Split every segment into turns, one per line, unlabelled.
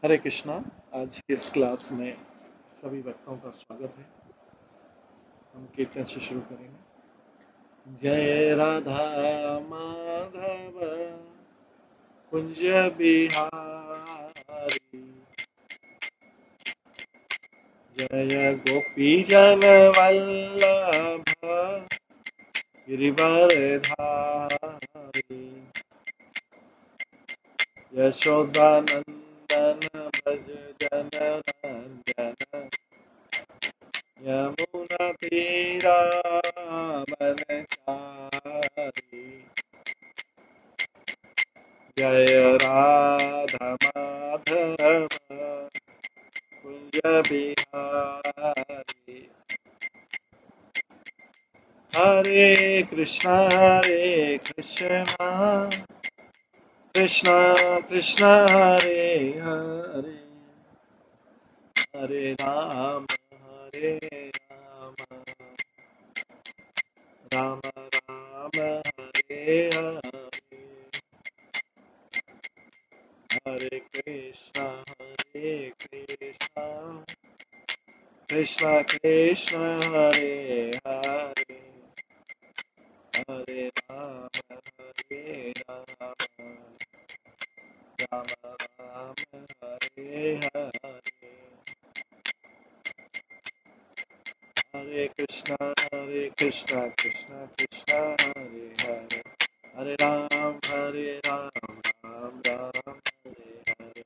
हरे कृष्णा। आज की इस क्लास में सभी भक्तों का स्वागत है। हम कीर्तन से शुरू करेंगे। जय राधा माधव कुंज बिहारी, जय गोपी जन वल्लभ गिरिवरधारी, यशोदानंदन भज जन रंजन, यमुना तीरावनचारी, जय राधा माधव कुंज बिहारी। हरे कृष्णा कृष्णा कृष्णा हरे हरे, हरे राम राम राम हरे हरे, हरे कृष्णा कृष्णा कृष्णा हरे हरे, हरे राम राम राम हरे हरे, हरे कृष्णा कृष्णा कृष्णा हरे हरे, हरे राम राम राम हरे हरे, हरे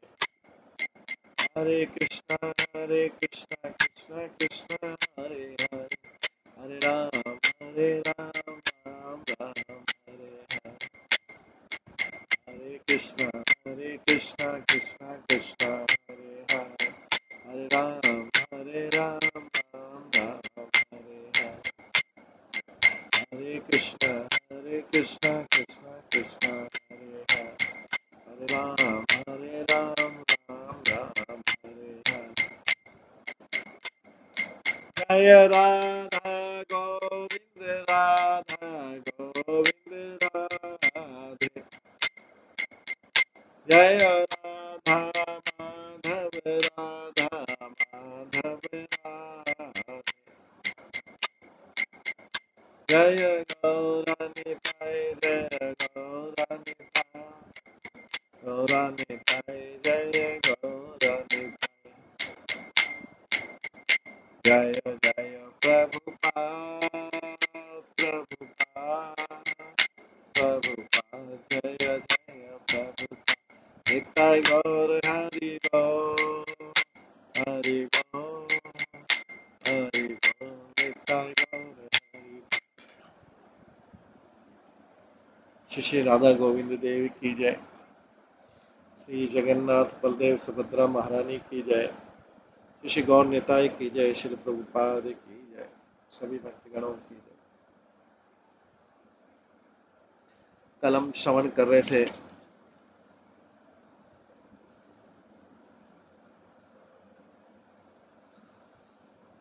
कृष्णा कृष्णा कृष्णा हरे हरे, हरे राम राम राम हरे हरे, हरे कृष्णा कृष्णा कृष्णा हरे हरे, हरे राम राम राम हरे हरे, हरे कृष्णा कृष्णा कृष्णा हरे हरे, हरे राम राम राम हरे हरे, जय राधा गोविंद राधे, जय राधा माधव राधे, जय गौरानिताय जय गौरानिताय, जय जय प्रभुपाद जय जय प्रभुपाद, निताय गौर हरि गौर हरि गौर हरि गौर, निताय गौर हरि। श्री राधा गोविंद देव की जय, श्री जगन्नाथ बलदेव सुभद्रा महारानी की जय, श्री गौर निताय की जय, श्री प्रभुपाद की जय, सभी भक्तगणों की जय। कल हम श्रवण कर रहे थे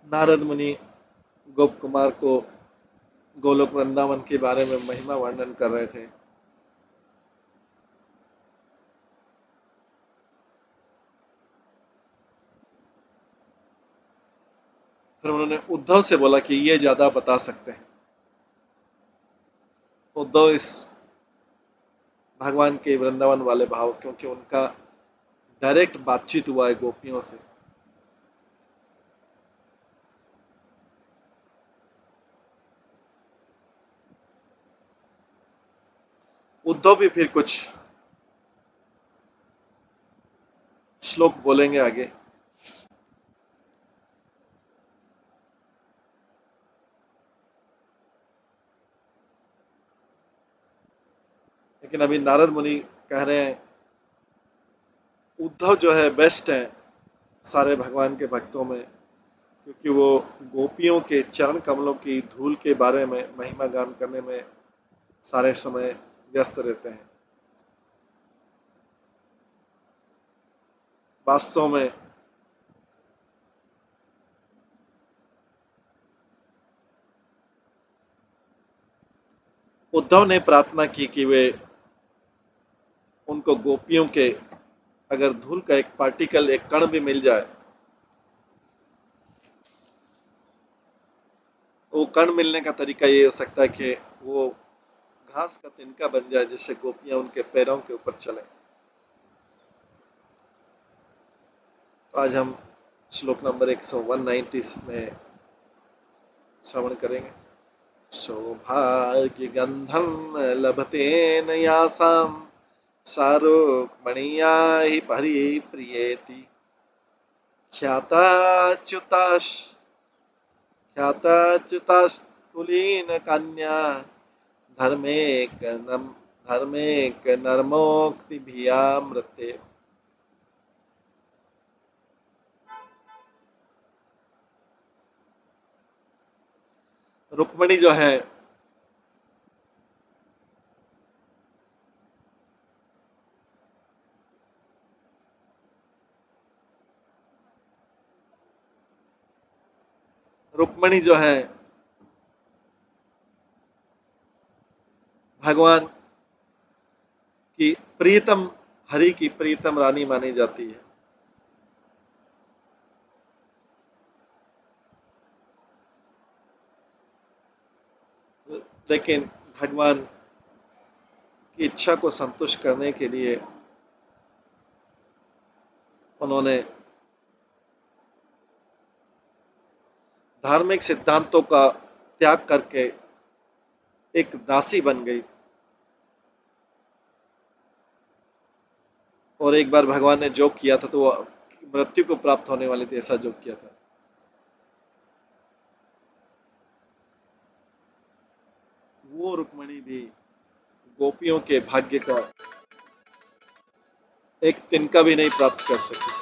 नारद मुनि गोप कुमार को गोलोक वृंदावन के बारे में महिमा वर्णन कर रहे थे। फिर उन्होंने उद्धव से बोला कि ये ज्यादा बता सकते हैं। उद्धव इस भगवान के वृंदावन वाले भाव, क्योंकि उनका डायरेक्ट बातचीत हुआ है गोपियों से। उद्धव भी फिर कुछ श्लोक बोलेंगे आगे। लेकिन अभी नारद मुनि कह रहे हैं उद्धव जो है बेस्ट है सारे भगवान के भक्तों में, क्योंकि वो गोपियों के चरण कमलों की धूल के बारे में महिमा गान करने में सारे समय व्यस्त रहते हैं। वास्तव में उद्धव ने प्रार्थना की कि वे उनको गोपियों के अगर धूल का एक पार्टिकल, एक कण भी मिल जाए, वो कण मिलने का तरीका ये हो सकता है कि वो घास का तिनका बन जाए, जिससे गोपियां उनके पैरों के ऊपर चलें। तो आज हम श्लोक नंबर 190 में श्रवण करेंगे। सौभाग्य गंधम लभतेन यासाम सारोक्मणीया हि परिप्रियेति ख्याताच्युताश ख्याताच्युतास्कुलीन कन्या धर्मेक नर्मोक्तिभियामृते। रुक्मणी जो है रुक्मणी जो है भगवान की प्रीतम, हरि की प्रीतम रानी मानी जाती है। लेकिन भगवान की इच्छा को संतुष्ट करने के लिए उन्होंने धार्मिक सिद्धांतों का त्याग करके एक दासी बन गई। और एक बार भगवान ने जोग किया था, तो वो मृत्यु को प्राप्त होने वाली थी, ऐसा जोग किया था। वो रुक्मणी भी गोपियों के भाग्य का एक तिनका भी नहीं प्राप्त कर सकी।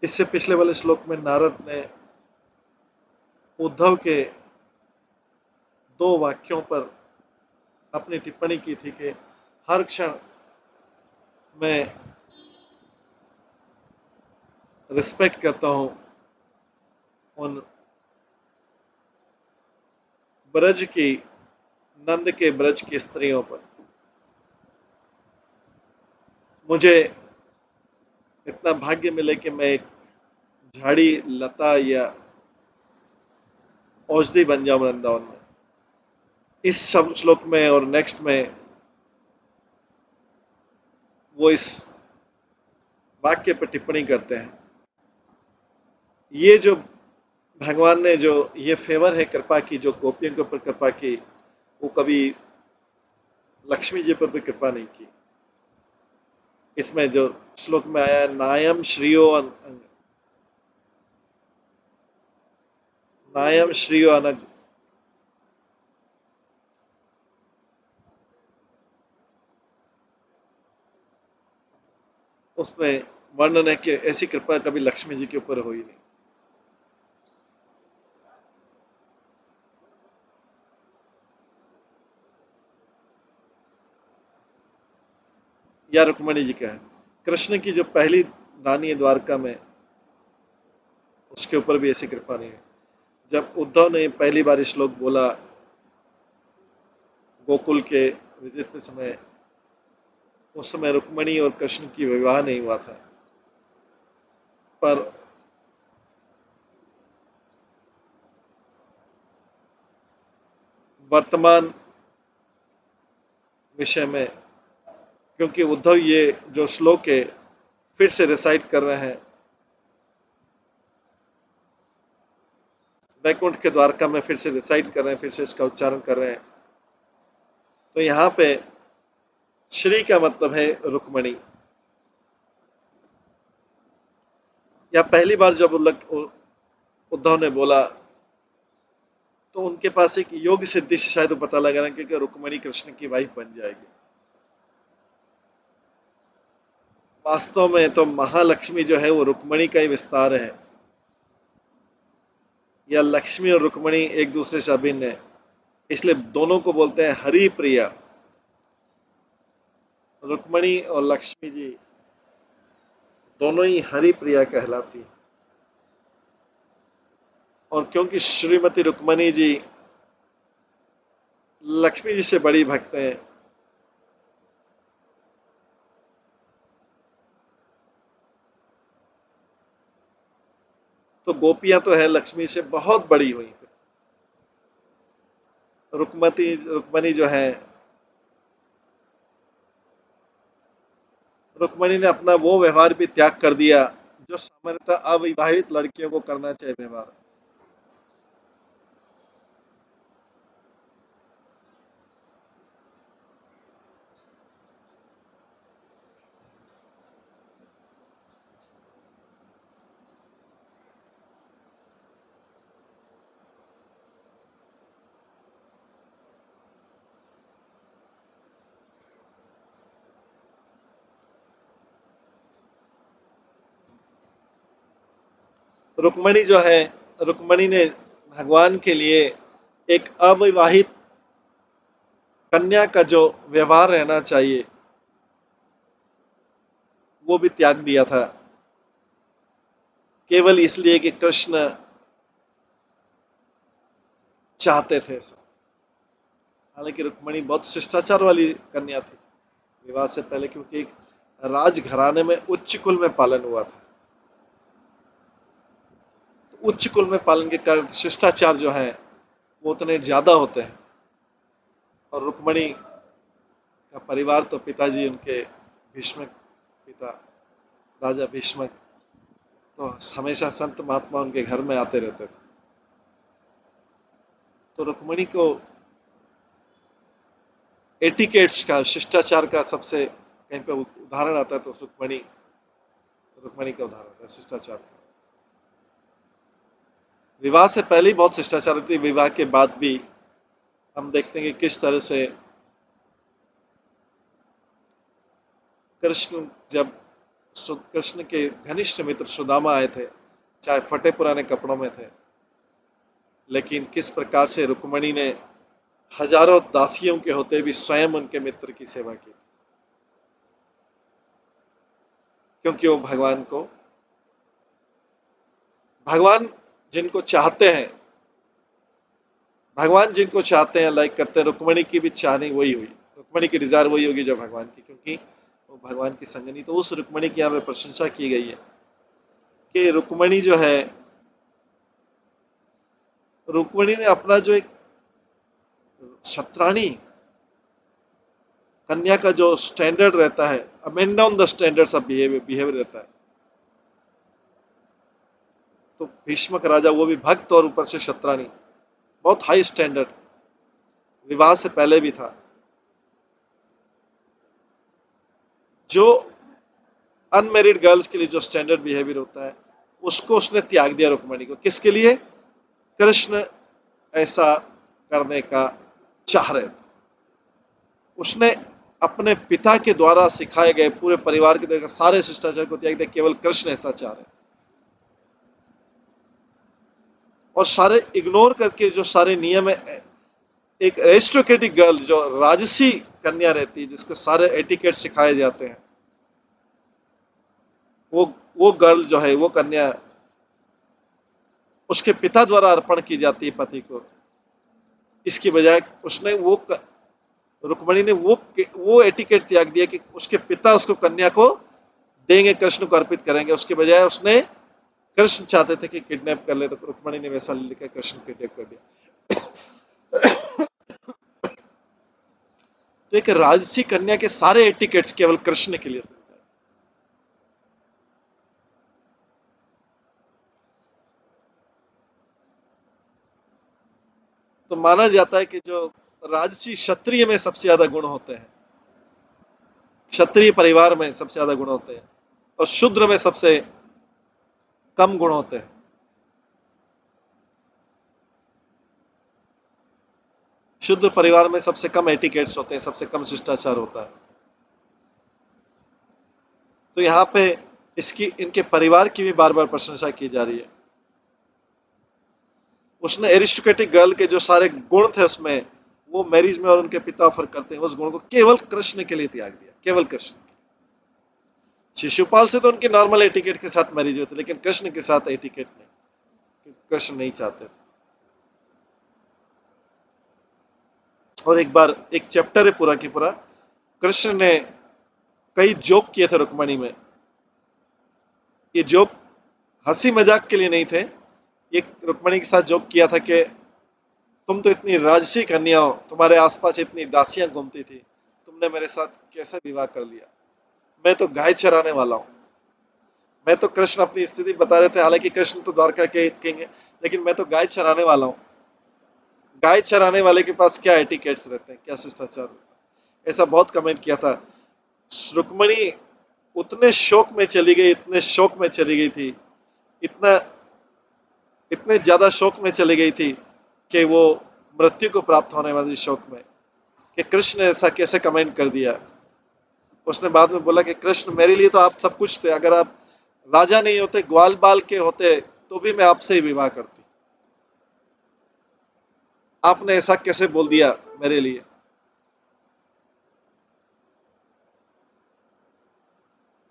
इससे पिछले वाले श्लोक में नारद ने उद्धव के दो वाक्यों पर अपनी टिप्पणी की थी कि हर क्षण मैं रिस्पेक्ट करता हूं उन ब्रज की, नंद के ब्रज की स्त्रियों पर। मुझे इतना भाग्य मिले कि मैं एक झाड़ी, लता या औषधि बन जाऊं वृंदावन में। इस सब श्लोक में और नेक्स्ट में वो इस वाक्य पर टिप्पणी करते हैं। ये जो भगवान ने जो ये फेवर है, कृपा की, जो गोपियों के ऊपर कृपा की, वो कभी लक्ष्मी जी पर भी कृपा नहीं की। इसमें जो श्लोक में आया, नायम श्रियो नायम श्रियो अनग, उसमें वर्णन है कि ऐसी कृपा कभी लक्ष्मी जी के ऊपर हुई नहीं। या रुक्मणी जी का है। कृष्ण की जो पहली रानी है द्वारका में, उसके ऊपर भी ऐसी कृपा नहीं है। जब उद्धव ने पहली बार श्लोक बोला गोकुल के विजिट के समय, उस समय रुक्मणी और कृष्ण की विवाह नहीं हुआ था। पर वर्तमान विषय में, क्योंकि उद्धव ये जो श्लोक है फिर से रिसाइट कर रहे हैं, वैकुंठ के द्वारका में फिर से रिसाइट कर रहे हैं, फिर से इसका उच्चारण कर रहे हैं। तो यहाँ पे श्री का मतलब है रुक्मणी। या पहली बार जब उद्धव ने बोला, तो उनके पास एक योग सिद्धि से शायद पता लगा रहा है कि रुक्मणी कृष्ण की वाइफ बन जाएगी। वास्तव में तो महालक्ष्मी जो है वो रुक्मणी का ही विस्तार है। या लक्ष्मी और रुक्मणी एक दूसरे से अभिन्न है, इसलिए दोनों को बोलते हैं हरि प्रिया। रुक्मणी और लक्ष्मी जी दोनों ही हरि प्रिया कहलाती हैं। और क्योंकि श्रीमती रुक्मणी जी लक्ष्मी जी से बड़ी भक्त हैं, तो गोपियां तो है लक्ष्मी से बहुत बड़ी हुई फिर। रुक्मणी जो है, रुक्मणी ने अपना वो व्यवहार भी त्याग कर दिया जो सामान्यतः अविवाहित लड़कियों को करना चाहिए व्यवहार। रुक्मणी जो है, रुक्मणी ने भगवान के लिए एक अविवाहित कन्या का जो व्यवहार रहना चाहिए वो भी त्याग दिया था, केवल इसलिए कि कृष्ण चाहते थे ऐसा। हालांकि रुक्मणी बहुत शिष्टाचार वाली कन्या थी विवाह से पहले, क्योंकि एक राजघराने में उच्च कुल में पालन हुआ था। तो उच्च कुल में पालन के कारण शिष्टाचार जो है वो उतने ज्यादा होते हैं। और रुक्मणी का परिवार तो पिताजी उनके भीष्मक पिता राजा भीष्मक तो हमेशा संत महात्मा उनके घर में आते रहते थे। तो रुक्मणी को एटिकेट्स का, शिष्टाचार का सबसे कहीं पे उदाहरण आता है तो रुक्मणी, रुक्मणी का उदाहरण आता है शिष्टाचार का। विवाह से पहले ही बहुत शिष्टाचार होती है, विवाह के बाद भी हम देखते हैं कि किस तरह से कृष्ण, जब कृष्ण के घनिष्ठ मित्र सुदामा आए थे, चाहे फटे पुराने कपड़ों में थे, लेकिन किस प्रकार से रुक्मणी ने हजारों दासियों के होते भी स्वयं उनके मित्र की सेवा की, क्योंकि वो भगवान जिनको चाहते हैं, भगवान जिनको चाहते हैं लाइक करते हैं, रुक्मणी की भी चाहनी वही हुई, रुक्मणी की डिजायर वही होगी जो भगवान की, क्योंकि वो भगवान की संगनी। तो उस रुक्मणी की यहाँ पे प्रशंसा की गई है कि रुक्मणी जो है, रुक्मणी ने अपना जो एक क्षत्राणी कन्या का जो स्टैंडर्ड रहता है, amend down the standards of behaviour रहता है, तो भीष्मक राजा वो भी भक्त और ऊपर से क्षत्राणी, बहुत हाई स्टैंडर्ड विवाह से पहले भी था। जो अनमेरिड गर्ल्स के लिए जो स्टैंडर्ड बिहेवियर होता है उसको उसने त्याग दिया रुक्मणी को, किसके लिए? कृष्ण ऐसा करने का चाह रहे थे। उसने अपने पिता के द्वारा सिखाए गए पूरे परिवार के द्वारा सारे शिष्टाचार को त्याग दिया, केवल कृष्ण ऐसा चाह रहे, और सारे इग्नोर करके जो सारे नियम है, एक एरिस्टोक्रेटिक गर्ल जो राजसी कन्या रहती है जिसको सारे एटिकेट सिखाए जाते हैं, वो गर्ल जो है, वो कन्या उसके पिता द्वारा अर्पण की जाती है पति को। इसकी बजाय उसने वो रुक्मणी ने वो एटिकेट त्याग दिया कि उसके पिता उसको कन्या को देंगे, कृष्ण को अर्पित करेंगे, उसके बजाय उसने, कृष्ण चाहते थे कि किडनैप कर ले तो रुक्मणी ने वैसा लिखा, कृष्ण किडनैप कर दिया। तो एक राजसी कन्या के सारे एटिकेट्स केवल कृष्ण के लिए। तो माना जाता है कि जो राजसी क्षत्रिय में सबसे ज्यादा गुण होते हैं, क्षत्रिय परिवार में सबसे ज्यादा गुण होते हैं, और शूद्र में सबसे कम गुण होते हैं। शुद्ध परिवार में सबसे कम एटिकेट्स होते हैं, सबसे कम शिष्टाचार होता है। तो यहाँ पे इसकी, इनके परिवार की भी बार बार प्रशंसा की जा रही है। उसने एरिस्टोक्रेटिक गर्ल के जो सारे गुण थे उसमें, वो मैरिज में और उनके पिता ऑफर करते हैं, उस गुण को केवल कृष्ण के लिए त्याग दिया, केवल कृष्ण। शिशुपाल से तो उनके नॉर्मल एटिकेट के साथ मैरिज होती, लेकिन कृष्ण के साथ एटिकेट नहीं, कृष्ण नहीं चाहते। और एक बार एक चैप्टर है पूरा की पूरा, कृष्ण ने कई जोक किए थे रुक्मणी में। ये जोक हंसी मजाक के लिए नहीं थे। एक रुक्मणी के साथ जोक किया था कि तुम तो इतनी राजसी कन्या हो, तुम्हारे आसपास इतनी दासियां घूमती थी, तुमने मेरे साथ कैसे विवाह कर लिया? मैं तो गाय चराने वाला हूँ। मैं तो, कृष्ण अपनी स्थिति बता रहे थे, हालांकि कृष्ण तो द्वारका के किंग है, लेकिन मैं तो गाय चराने वाला हूँ। गाय चराने वाले के पास क्या एटिकेट्स रहते हैं, क्या शिष्टाचार रहता है? ऐसा बहुत कमेंट किया था। रुक्मणी उतने शोक में चली गई, इतने शोक में चली गई थी, इतना, इतने ज्यादा शोक में चली गई थी कि वो मृत्यु को प्राप्त होने वाली शोक में, कि कृष्ण ने ऐसा कैसे कमेंट कर दिया। उसने बाद में बोला कि कृष्ण मेरे लिए तो आप सब कुछ थे, अगर आप राजा नहीं होते, ग्वाल बाल के होते, तो भी मैं आपसे ही विवाह करती। आपने ऐसा कैसे बोल दिया मेरे लिए?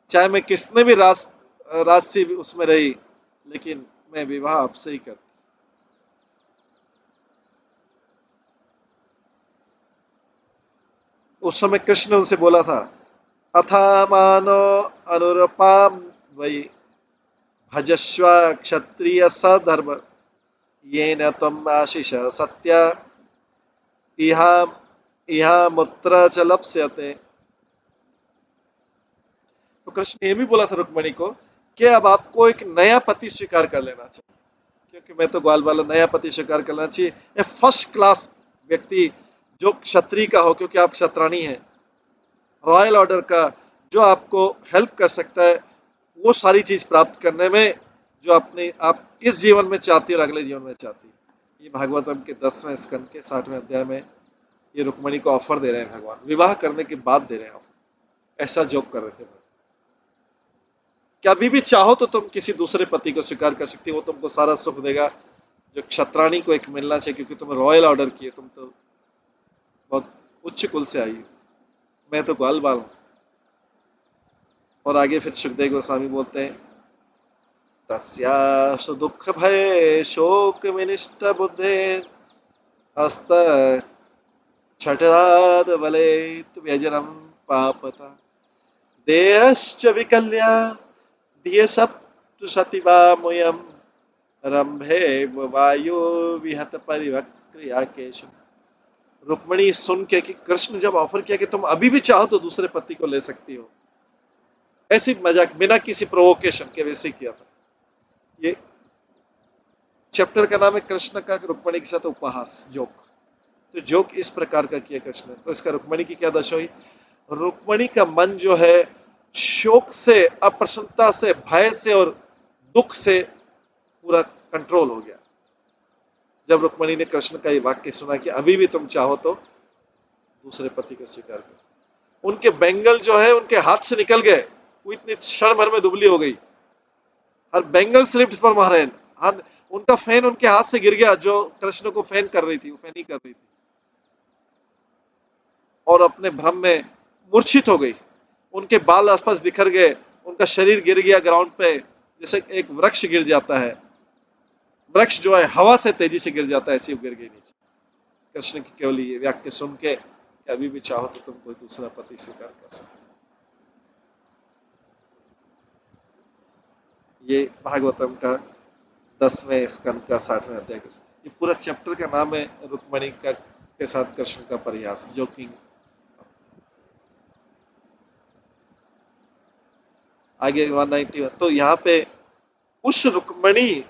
चाहे मैं कितने भी राजसी उसमें रही, लेकिन मैं विवाह आपसे ही करती। उस समय कृष्ण ने उनसे बोला था, अथा मानो अनुरपाम वही भजस्व क्षत्रिय सधर्म ये न तम आशीष सत्य इहा इहा मुत्र च लप्स्यते। तो कृष्ण ने ये भी बोला था रुक्मणी को कि अब आपको एक नया पति स्वीकार कर लेना चाहिए, क्योंकि मैं तो ग्वाल वाला, नया पति स्वीकार करना चाहिए, ए फर्स्ट क्लास व्यक्ति जो क्षत्रिय का हो, क्योंकि आप क्षत्राणी हैं, रॉयल ऑर्डर का, जो आपको हेल्प कर सकता है वो सारी चीज प्राप्त करने में, जो अपने आप इस जीवन में चाहती है और अगले जीवन में चाहती है। ये भागवतम के 10वें स्कंद के 60वें अध्याय में ये रुक्मणी को ऑफर दे रहे हैं भगवान, विवाह करने के बाद दे रहे हैं ऑफर। ऐसा जोक कर रहे थे कि अभी भी चाहो तो तुम किसी दूसरे पति को स्वीकार कर सकती हो, वो तुमको सारा सुख देगा जो क्षत्राणी को एक मिलना चाहिए, क्योंकि तुम रॉयल ऑर्डर किए, तुम तो बहुत उच्च कुल से आई हो, मैं तो ग्वाल बाल हूं। और आगे फिर सुखदेव गोस्वामी बोलते हैं, तस्यासु दुःख भये शोक विनिष्ट बुद्धे हस्त छठराद बले व्यजनम पापता देहश्च विकल्या दिए सप्तु सतिवा मुयम रंभे वायु विहत परिवक्रिया केशव। रुक्मणी सुन के कि कृष्ण जब ऑफर किया कि तुम अभी भी चाहो तो दूसरे पति को ले सकती हो, ऐसी मजाक बिना किसी प्रोवोकेशन के वैसे किया था। ये चैप्टर का नाम है कृष्ण का रुक्मणी के साथ उपहास, जोक। तो जोक इस प्रकार का किया कृष्ण ने, तो इसका रुक्मणी की क्या दशा हुई? रुक्मणी का मन जो है शोक से, अप्रसन्नता से, भय से और दुख से पूरा कंट्रोल हो गया जब रुक्मणी ने कृष्ण का ये वाक्य सुना कि अभी भी तुम चाहो तो दूसरे पति को स्वीकार कर। उनके बेंगल जो है उनके हाथ से निकल गए, वो इतनी क्षण भर में दुबली हो गई। और Bengal slipped from her hand, हाथ, उनका फैन उनके हाथ से गिर गया, जो कृष्ण को फैन कर रही थी, वो फैन ही कर रही थी, और अपने भ्रम में मूर्छित हो गई। उनके बाल आसपास बिखर गए, उनका शरीर गिर गया ग्राउंड पे, जैसे एक वृक्ष गिर जाता है, वृक्ष जो है हवा से तेजी से गिर जाता है, ऐसी वो गिर गई नीचे। कृष्ण की केवल ये वाक्य सुन के कि अभी भी चाहो तो तुम कोई दूसरा पति स्वीकार कर सकते हो। ये भागवतम का 10वें स्कंद का 60वें अध्याय का, ये पूरा चैप्टर का नाम है रुक्मणी का के साथ कृष्ण का प्रयास, जोकिंग। आगे 191, तो यहाँ पे उस रुक्मणी,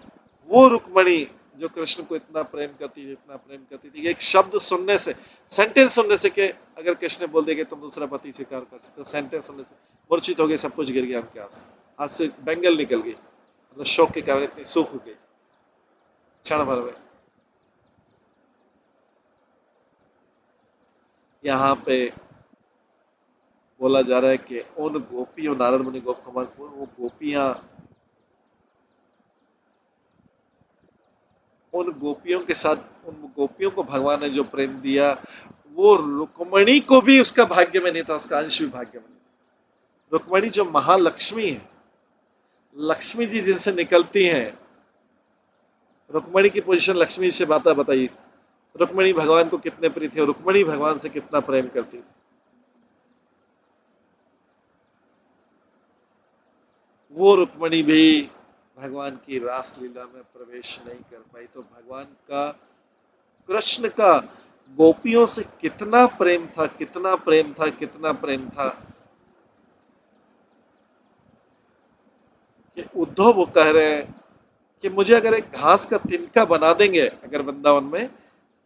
वो रुक्मणी जो कृष्ण को इतना प्रेम करती थी, इतना प्रेम करती थी, एक शब्द सुनने से, सेंटेंस सुनने से, कि अगर कृष्ण बोल दे कि तुम दूसरा पति स्वीकार कर सकते हो, सेंटेंस सुनने से मूर्छित हो गए, सब कुछ गिर गया उनके हाथ से, हाथ से बेंगल निकल गई, मतलब शोक के कारण इतनी सूख गई क्षण भर में। यहाँ पे बोला जा रहा है कि उन गोपियों, नारद मुनि गोप कुमार, वो गोपियां, उन गोपियों के साथ, उन गोपियों को भगवान ने जो प्रेम दिया, वो रुक्मणी को भी उसका भाग्य में नहीं था, उसका अंश भी भाग्य में नहीं था। रुक्मणी जो महालक्ष्मी है, लक्ष्मी जी जिनसे निकलती हैं, रुक्मणी की पोजीशन लक्ष्मी से बात बताइए, रुक्मणी भगवान को कितने प्रिय थी और रुक्मणी भगवान से कितना प्रेम करती थी। वो रुक्मणी भी भगवान की रासलीला में प्रवेश नहीं कर पाई। तो भगवान का, कृष्ण का गोपियों से कितना प्रेम था, कितना प्रेम था, कितना प्रेम था कि उद्धव वो कह रहे हैं कि मुझे अगर एक घास का तिनका बना देंगे अगर वृंदावन में,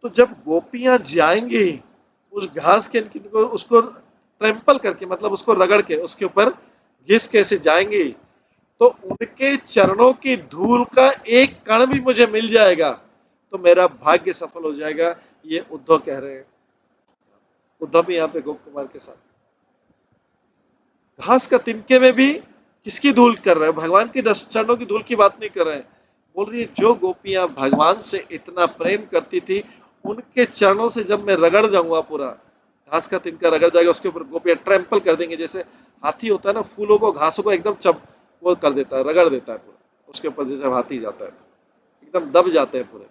तो जब गोपियां जाएंगी उस घास के को उसको ट्रेम्पल करके, मतलब उसको रगड़ के उसके ऊपर घिस कैसे जाएंगी, तो उनके चरणों की धूल का एक कण भी मुझे मिल जाएगा तो मेरा भाग्य सफल हो जाएगा। ये उद्धव कह रहे हैं। उद्धव भी यहाँ पे गोप कुमार के साथ घास का तिनके में भी किसकी धूल कर रहे हैं, भगवान के चरणों की धूल की बात नहीं कर रहे हैं। बोल रही है जो गोपियां भगवान से इतना प्रेम करती थी, उनके चरणों से जब मैं रगड़ जाऊंगा, पूरा घास का तिनका रगड़ जाएगा, उसके ऊपर गोपियां ट्रैम्पल कर देंगे, जैसे हाथी होता है ना, फूलों को घासों को एकदम चप वो कर देता है, रगड़ देता है पूरा उसके ऊपर, जैसे हाथी जाता है एकदम दब जाते हैं पूरे।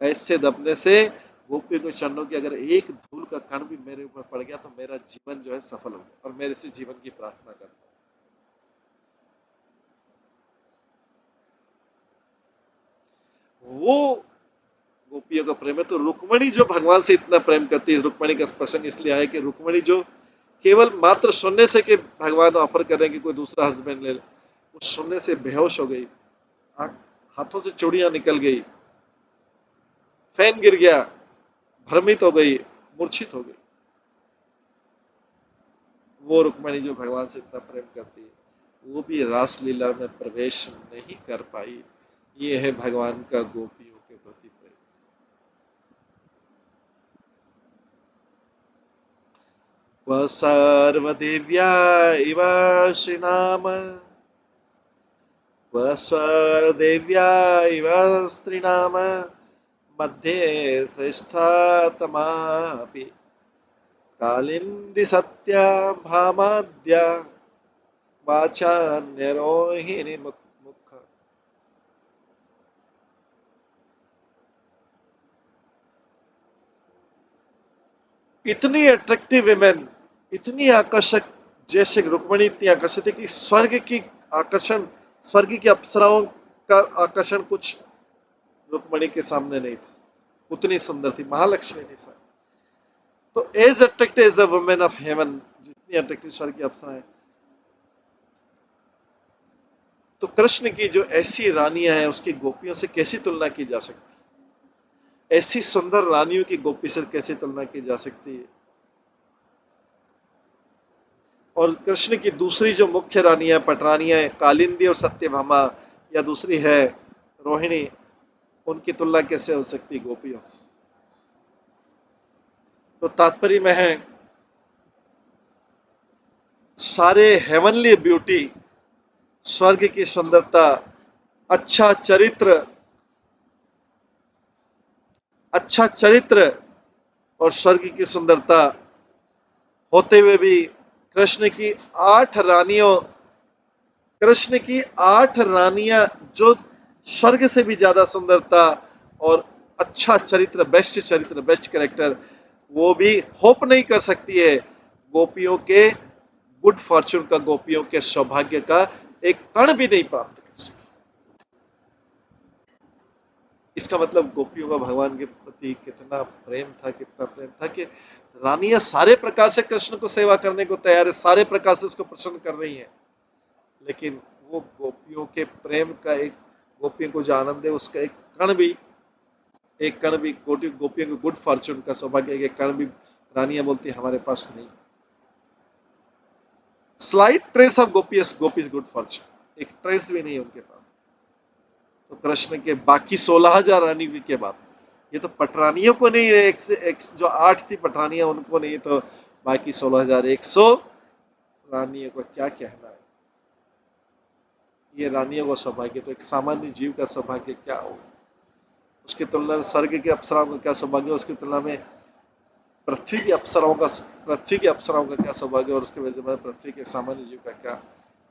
ऐसे दबने से गोपी को चरणों की अगर एक धूल का कण भी मेरे ऊपर पड़ गया तो मेरा जीवन जो है सफल हो गया, और मेरे से जीवन की प्रार्थना करता वो गोपियों का प्रेम है। तो रुक्मणी जो भगवान से इतना प्रेम करती है, रुक्मणी का प्रसंग इसलिए आया कि रुक्मणी जो केवल मात्र सुनने से कि भगवान ऑफर कर रहे हैं कि कोई दूसरा हस्बैंड ले ले, उस सुनने से बेहोश हो गई, हाथों से चूड़ियां निकल गई, फैन गिर गया, भ्रमित हो गई, मूर्छित हो गई। वो रुक्मणी जो भगवान से इतना प्रेम करती है, वो भी रासलीला में प्रवेश नहीं कर पाई। ये है भगवान का गोपियों के प्रति प्रेम। वह सर्वदेव्या इव श्रीनाम, वह सर्वदेव्या इव स्त्रीनाम, मध्ये श्रेष्ठतमापि कालिंदी सत्या भामाद्या वाचान्यरोहिणी मुख। इतनी अट्रैक्टिव विमेन, इतनी आकर्षक, जैसे रुक्मणी इतनी आकर्षित है कि स्वर्ग की आकर्षण, स्वर्ग की अप्सराओं का आकर्षण कुछ रुक्मणी के सामने नहीं था। उतनी सुंदर थी, महालक्ष्मी थी सर। तो as attractive as the women of heaven, जितनी अट्रैक्टिव स्वर्ग की अप्सराएं, तो कृष्ण की जो ऐसी रानियां हैं उसकी गोपियों से कैसी तुलना की जा सकती है, ऐसी सुंदर रानियों की गोपी से कैसे तुलना की जा सकती है। और कृष्ण की दूसरी जो मुख्य रानियां पटरानियां हैं, कालिंदी और सत्यभामा, या दूसरी है रोहिणी, उनकी तुलना कैसे हो सकती गोपियों से। तो तात्पर्य में है, सारे हेवनली ब्यूटी, स्वर्ग की सुंदरता, अच्छा चरित्र, अच्छा चरित्र और स्वर्ग की सुंदरता होते हुए भी कृष्ण की 8 रानियों, कृष्ण की 8 रानियां जो स्वर्ग से भी ज्यादा सुंदरता और अच्छा चरित्र, बेस्ट चरित्र, बेस्ट कैरेक्टर, वो भी होप नहीं कर सकती है गोपियों के गुड फॉर्चून का, गोपियों के सौभाग्य का एक कण भी नहीं प्राप्त कर सकती। इसका मतलब गोपियों का भगवान के प्रति कितना प्रेम था, कितना प्रेम था कि रानियां सारे प्रकार से कृष्ण को सेवा करने को तैयार है, सारे प्रकार से उसको प्रसन्न कर रही हैं, लेकिन वो गोपियों के प्रेम का एक, गोपियों को जो आनंद है उसका एक कण भी, एक कण भी, गोपियों के गुड फॉर्चून का सौभाग्य एक कण भी रानियां बोलती है हमारे पास नहीं। Slight trace of gopis, gopis good Fortune, एक ट्रेस भी नहीं है उनके पास। तो कृष्ण के बाकी 16,000 रानी के बाद, ये तो पटरानियों को नहीं है, एक जो 8 थी पटरानियां उनको नहीं, तो बाकी 16,100 रानियों को क्या कहना है। ये रानियों का सौभाग्य तो एक सामान्य जीव का सौभाग्य क्या हो, उसकी तुलना में स्वर्ग के अप्सराओं का क्या सौभाग्य, उसकी तुलना में पृथ्वी की अप्सराओं का, पृथ्वी की अप्सराओं का क्या सौभाग्य, और उसके वजह से पृथ्वी के सामान्य जीव का क्या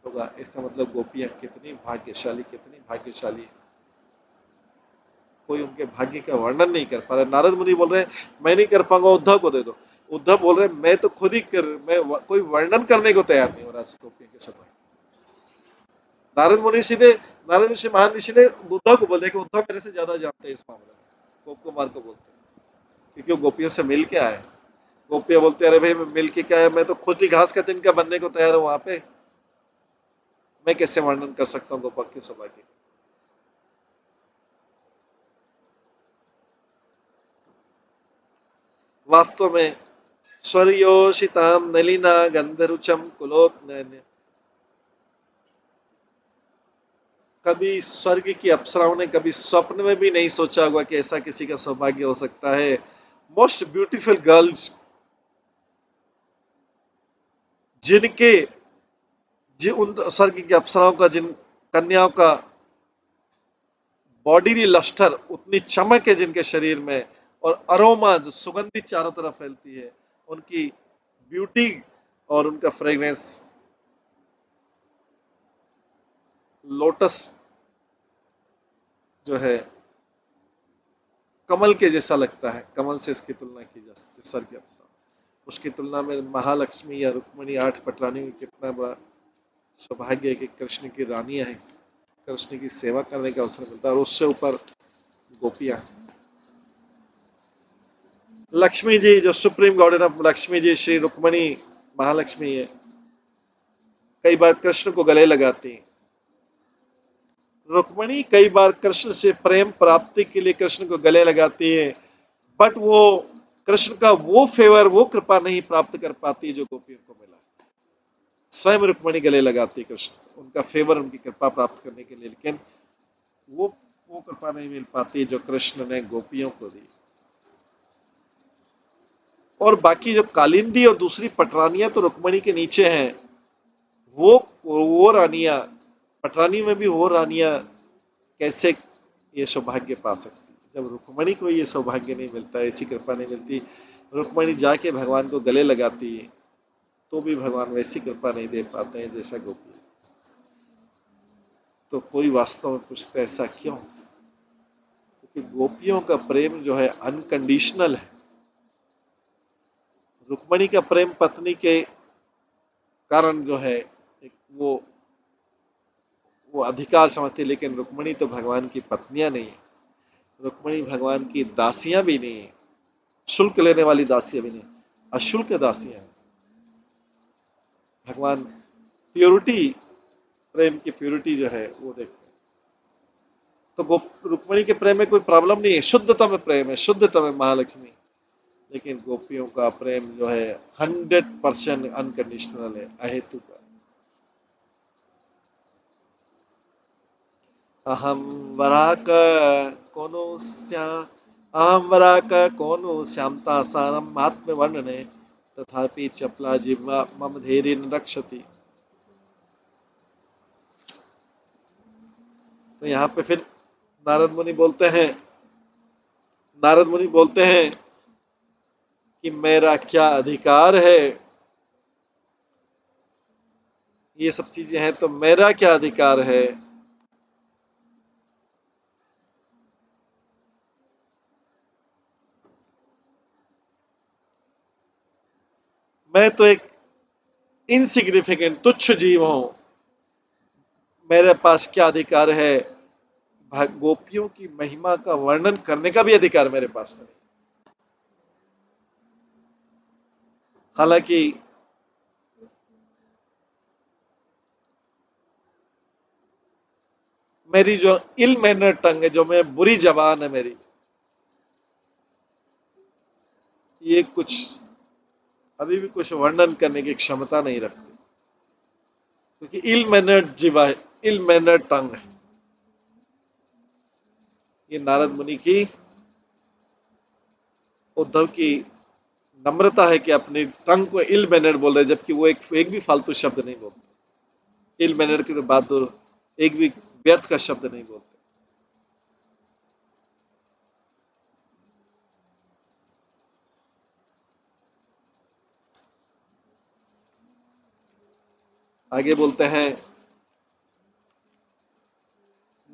होगा। इसका मतलब गोपियां कितनी भाग्यशाली, कितनी भाग्यशाली, कोई उनके भाग्य का वर्णन नहीं कर पा रहा। नारद मुनि बोल रहे हैं मैं नहीं कर पाऊंगा, उद्धव को दे दो। उद्धव बोल रहे हैं मैं तो खुद ही कर, मैं कोई वर्णन करने को तैयार नहीं हो रहा गोपियों के सौभाग्य। नारद मुनि सीधे, नारद ऋषि महान ऋषि ने उद्धव को बोले कि उद्धव मेरे से ज्यादा जानते हैं इस मामले में, गोप कुमार को बोलते हैं, क्योंकि वो गोपियों से मिल के आए। गोपियां बोलते हैं अरे भाई मैं मिल के क्या है, मैं तो खुद ही घास का तिनका बनने को तैयार हूँ वहां पे, मैं कैसे वर्णन कर सकता हूँ गोपक की सौभाग्य। वास्तव में स्वर्योषिताम नलिना गंधरुचम कुलोत्नयन, कभी स्वर्ग की अप्सराओं ने कभी स्वप्न में भी नहीं सोचा होगा कि ऐसा किसी का सौभाग्य हो सकता है। मोस्ट ब्यूटीफुल गर्ल्स, जिनके उन स्वर्ग की अप्सराओं का, जिन कन्याओं का बॉडी लस्टर, उतनी चमक है जिनके शरीर में, और अरोमा जो सुगंधी चारों तरफ फैलती है, उनकी ब्यूटी और उनका फ्रेग्रेंस लोटस जो है कमल के जैसा लगता है, कमल से इसकी तुलना की जा सकती है सर के अप्सरा। उसकी तुलना में महालक्ष्मी या रुक्मणी 8 पटरानी की कितना बड़ा सौभाग्य है कि कृष्ण की रानियां हैं, कृष्ण की सेवा करने का अवसर मिलता है, और उससे ऊपर गोपियां। लक्ष्मी जी जो supreme Gauden of, Lakshmi ji Shri Rukmini Mahalakshmi है, कई बार कृष्ण को गले लगाती हैं। रुक्मणी कई बार कृष्ण से प्रेम प्राप्ति के लिए कृष्ण को गले लगाती है, बट वो कृष्ण का वो फेवर, वो कृपा नहीं प्राप्त कर पाती जो गोपियों को मिला। स्वयं रुक्मणी गले लगाती है कृष्ण, उनका फेवर, उनकी कृपा प्राप्त करने के लिए, लेकिन वो वो कृपा नहीं मिल पाती जो कृष्ण ने गोपियों को दी। और बाकी जो कालिंदी और दूसरी पटरानियां तो रुक्मणी के नीचे हैं, वो रानियां, पटरानी में भी वो रानियां कैसे ये सौभाग्य पा सकती है जब रुक्मणी को ये सौभाग्य नहीं मिलता, ऐसी कृपा नहीं मिलती। रुक्मणी जाके भगवान को गले लगाती है तो भी भगवान वैसी कृपा नहीं दे पाते हैं जैसा गोपी। तो कोई वास्तव में पूछता है ऐसा क्यों? क्योंकि गोपियों का प्रेम जो है अनकंडीशनल है। रुक्मणी का प्रेम पत्नी के कारण जो है एक वो अधिकार समझती है, लेकिन रुक्मणी तो भगवान की पत्नियां नहीं है, रुक्मणी भगवान की दासियां भी नहीं है, शुल्क लेने वाली दासियां भी नहीं, अशुल्क दासियां हैं। भगवान प्योरिटी, प्रेम की प्योरिटी जो है वो देखते हैं। तो रुक्मणी के प्रेम में कोई प्रॉब्लम नहीं है, शुद्धता में प्रेम है, शुद्धता में महालक्ष्मी। लेकिन गोपियों का प्रेम जो है 100% अनकंडीशनल है, अहेतु का। अहम वराक कोनो श्या अहम वराक कोनो श्यामता सारम आत्म वर्णने तथापि चपला जिह्वा मम धैर्य रक्षति। तो यहाँ पे फिर नारद मुनि बोलते हैं, नारद मुनि बोलते हैं कि मेरा क्या अधिकार है, ये सब चीजें हैं तो मेरा क्या अधिकार है। मैं तो एक इनसिग्निफिकेंट तुच्छ जीव हूं, मेरे पास क्या अधिकार है गोपियों की महिमा का वर्णन करने का भी अधिकार मेरे पास नहीं। हालांकि मेरी जो इल मैनर टंग है, जो मैं बुरी जबान है मेरी, ये कुछ अभी भी कुछ वर्णन करने की क्षमता नहीं रखती, क्योंकि इल मैनर जीवा है, इल मैनर टंग है। ये नारद मुनि की, उद्धव की नम्रता है कि अपनी टंग को इल मैनर बोल रहे, जबकि वो एक भी फालतू शब्द नहीं बोलते। इल मैनर की तो बात दूर, एक भी व्यर्थ का शब्द नहीं बोलते। आगे बोलते हैं,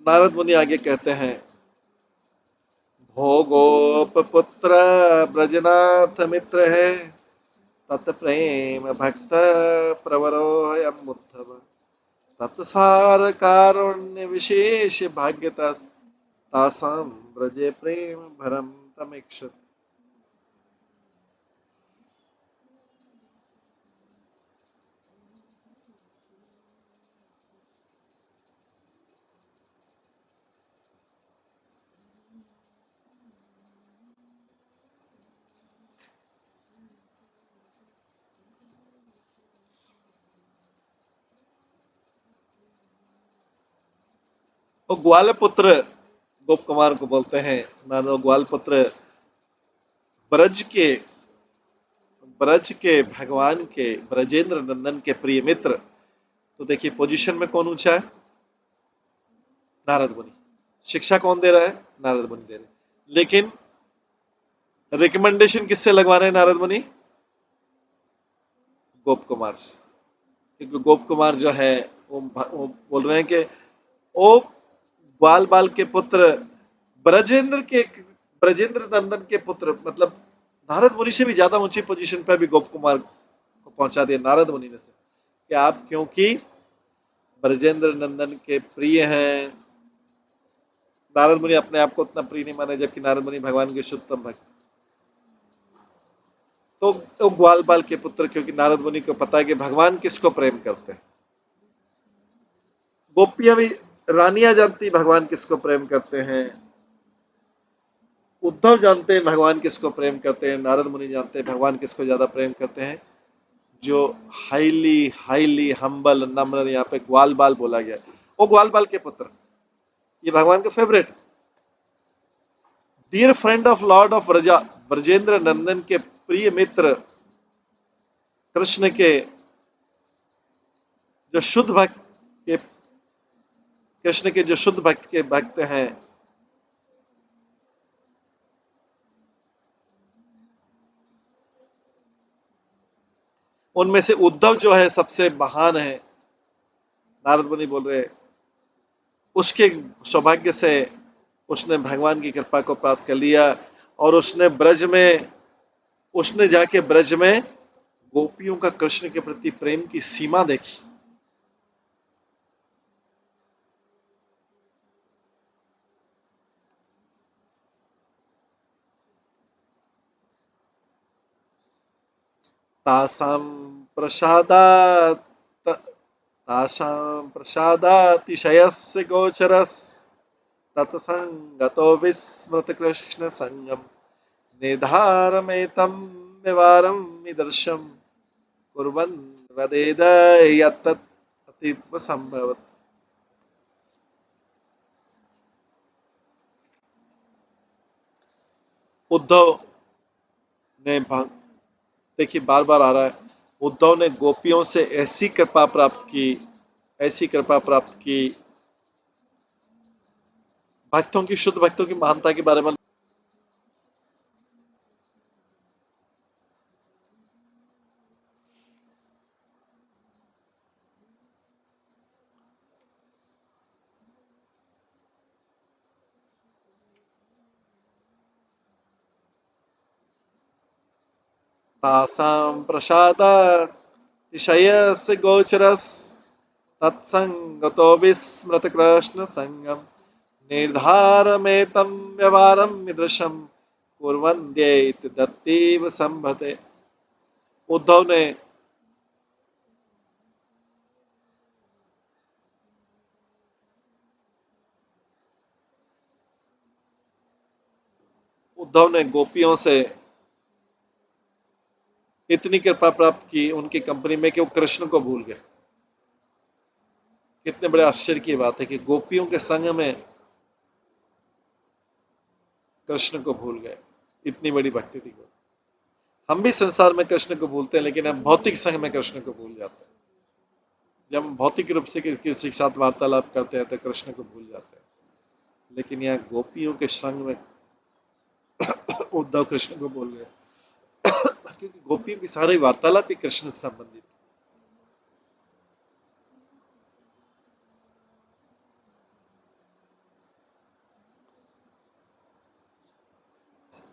नारद मुनि आगे कहते हैं, भोगोपपुत्र ब्रजनाथ मित्र है, तत्प्रेम भक्त प्रवरो उद्धव, तत्सार कारुण्य विशेष भाग्यता तासाम ब्रजे प्रेम भरम तमेक्षत। वो ग्वाल पुत्र गोप कुमार को बोलते हैं, मानो ग्वाल पुत्र ब्रज के भगवान के ब्रजेंद्र नंदन के प्रिय मित्र। तो देखिए पोजीशन में कौन ऊंचा है? नारद मुनि। शिक्षा कौन दे रहा है? नारद मुनि दे रहे हैं। लेकिन रिकमेंडेशन किससे लगवा रहे हैं नारद मुनि? गोप कुमार से। क्योंकि गोप कुमार जो है वो बोल रहे हैं कि ओ ग्वाल बाल के पुत्र ब्रजेंद्र के ब्रजेंद्र नंदन के पुत्र, मतलब नारद मुनि से भी ज्यादा ऊंची पोजीशन पर भी गोप कुमार को पहुंचा दिया नारद मुनि ने से कि आप क्योंकि ब्रजेंद्र नंदन के प्रिय हैं। नारद मुनि अपने आप को उतना प्रिय नहीं माने, जबकि नारद मुनि भगवान के शुद्धतम भक्त। तो ग्वाल बाल के पुत्र, क्योंकि नारद मुनि को पता है कि भगवान किसको प्रेम करते हैं। गोपियां भी, रानियां जानती भगवान किसको प्रेम करते हैं। उद्धव जानते हैं भगवान किसको प्रेम करते हैं। नारद मुनि जानते हैं भगवान किसको ज्यादा प्रेम करते हैं। जो हाईली हाईली हम्बल नम्र, यहाँ पे ग्वाल बाल बोला गया, वो ग्वाल बाल के पुत्र, ये भगवान के favourite, dear friend of lord of Vraja, Brajendra Nandan के प्रिय मित्र, कृष्ण के जो शुद्ध भक्त के, कृष्ण के जो शुद्ध भक्त के भक्त हैं। उनमें से उद्धव जो है सबसे महान है। नारद मुनि बोल रहे हैं उसके सौभाग्य से उसने भगवान की कृपा को प्राप्त कर लिया, और उसने जाके ब्रज में गोपियों का कृष्ण के प्रति प्रेम की सीमा देखी। तासाम प्रसादात तासाम प्रसादातिशयस्य गोचरस तत्संगतो विस्मृत कृष्ण संगम निर्धारमेतं व्यवहारं निदर्शम कुर्वन् वदेद यत्तत् अतीव संभवत्। उद्धव ने देखिए बार बार आ रहा है, उद्धव ने गोपियों से ऐसी कृपा प्राप्त की, ऐसी कृपा प्राप्त की, भक्तों की, शुद्ध भक्तों की महानता के बारे में। तासां प्रसादात् ईशयस्य गोचरस् तत्संगतो विस्मृत कृष्ण संगम निर्धारमेतं व्यवहारं विदृशम कुर्वन्त्येति दत्तीव संभते। उद्धव ने गोपियों से इतनी कृपा प्राप्त की उनकी कंपनी में कि वो कृष्ण को भूल गए। कितने बड़े आश्चर्य की बात है कि गोपियों के संग में कृष्ण को भूल गए। इतनी बड़ी भक्ति थी। हम भी संसार में कृष्ण को भूलते हैं, लेकिन हम भौतिक संग में कृष्ण को भूल जाते हैं। जब हम भौतिक रूप से किसी के साथ वार्तालाप करते हैं तो कृष्ण को भूल जाते हैं, लेकिन यहाँ गोपियों के संग में उद्धव कृष्ण को भूल गए। क्योंकि गोपियों की सारी वार्तालाप ही कृष्ण से संबंधित।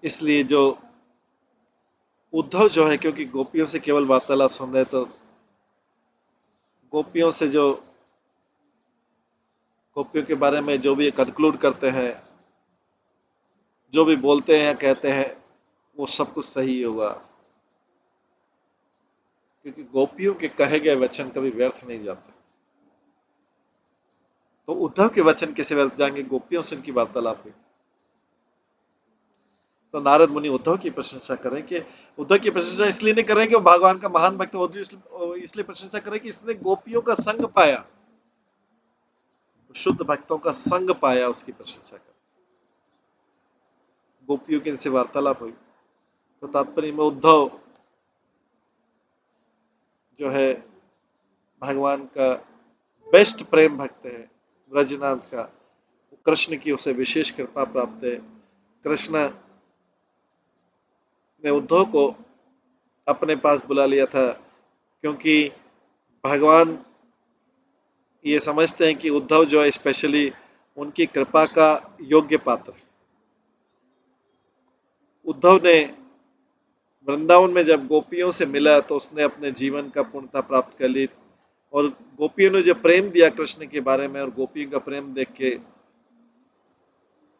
इसलिए जो उद्धव जो है, क्योंकि गोपियों से केवल वार्तालाप सुन रहे, तो गोपियों से जो गोपियों के बारे में जो भी कंक्लूड करते हैं, जो भी बोलते हैं या कहते हैं, वो सब कुछ सही होगा, क्योंकि गोपियों के कहे गए वचन कभी व्यर्थ नहीं जाते। तो उद्धव के वचन कैसे व्यर्थ जाएंगे? गोपियों से इनकी वार्तालाप हुई। तो नारद मुनि उद्धव की प्रशंसा करें कि उद्धव की प्रशंसा इसलिए नहीं करें कि वो भगवान का महान भक्त हो, इसलिए प्रशंसा करें कि इसने गोपियों का संग पाया, शुद्ध भक्तों का संग पाया, उसकी प्रशंसा करें। गोपियों की इनसे वार्तालाप हुई। तो तात्पर्य में उद्धव जो है भगवान का बेस्ट प्रेम भक्त है, ब्रजनाथ का। कृष्ण की उसे विशेष कृपा प्राप्त है। कृष्ण ने उद्धव को अपने पास बुला लिया था, क्योंकि भगवान ये समझते हैं कि उद्धव जो है स्पेशली उनकी कृपा का योग्य पात्र है। उद्धव ने वृंदावन में जब गोपियों से मिला तो उसने अपने जीवन का पूर्णता प्राप्त कर ली, और गोपियों ने जो प्रेम दिया कृष्ण के बारे में, और गोपियों का प्रेम देख के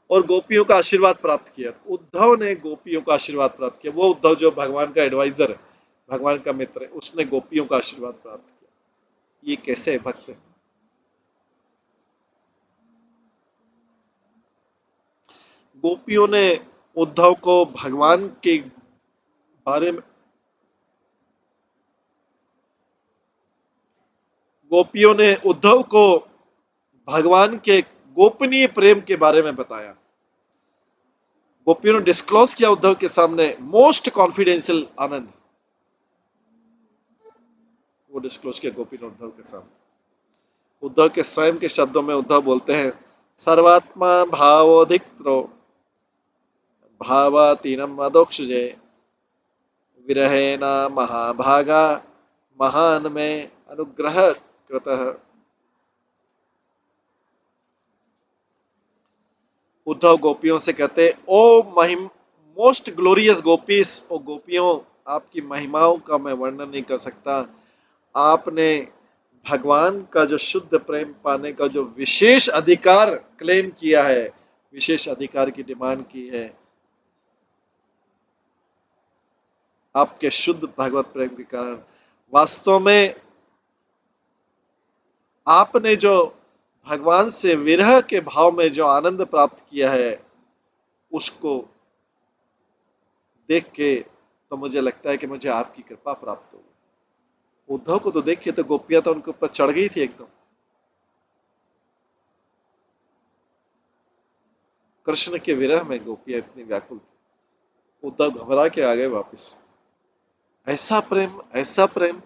और गोपियों का आशीर्वाद प्राप्त किया। उद्धव ने गोपियों का आशीर्वाद प्राप्त किया। वो उद्धव जो भगवान का एडवाइजर है, भगवान का मित्र है, उसने गोपियों का आशीर्वाद प्राप्त किया। ये कैसे भक्त है? गोपियों ने उद्धव को भगवान के बारे में गोपियों ने उद्धव को भगवान के गोपनीय प्रेम के बारे में बताया। गोपियों ने डिस्क्लोज किया उद्धव के सामने मोस्ट कॉन्फिडेंशियल आनंद, वो डिस्क्लोज किया गोपी ने उद्धव के सामने। उद्धव के स्वयं के शब्दों में उद्धव बोलते हैं, सर्वात्मा भावोधिक्रो भावातीनम अदोक्षजे विरहेण महाभागा महान में अनुग्रह कृतः। उद्धव गोपियों से कहते, ओ महिम मोस्ट ग्लोरियस गोपीस, ओ गोपियों, आपकी महिमाओं का मैं वर्णन नहीं कर सकता। आपने भगवान का जो शुद्ध प्रेम पाने का जो विशेष अधिकार क्लेम किया है, विशेष अधिकार की डिमांड की है, आपके शुद्ध भगवत प्रेम के कारण। वास्तव में आपने जो भगवान से विरह के भाव में जो आनंद प्राप्त किया है, उसको देख के तो मुझे लगता है कि मुझे आपकी कृपा प्राप्त होगी। उद्धव को तो देखिए, तो गोपियां तो उनके ऊपर चढ़ गई थी एकदम। कृष्ण के विरह में गोपियां इतनी व्याकुल थी। उद्धव घबरा के आ गए वापस। ऐसा प्रेम, ऐसा प्रेम।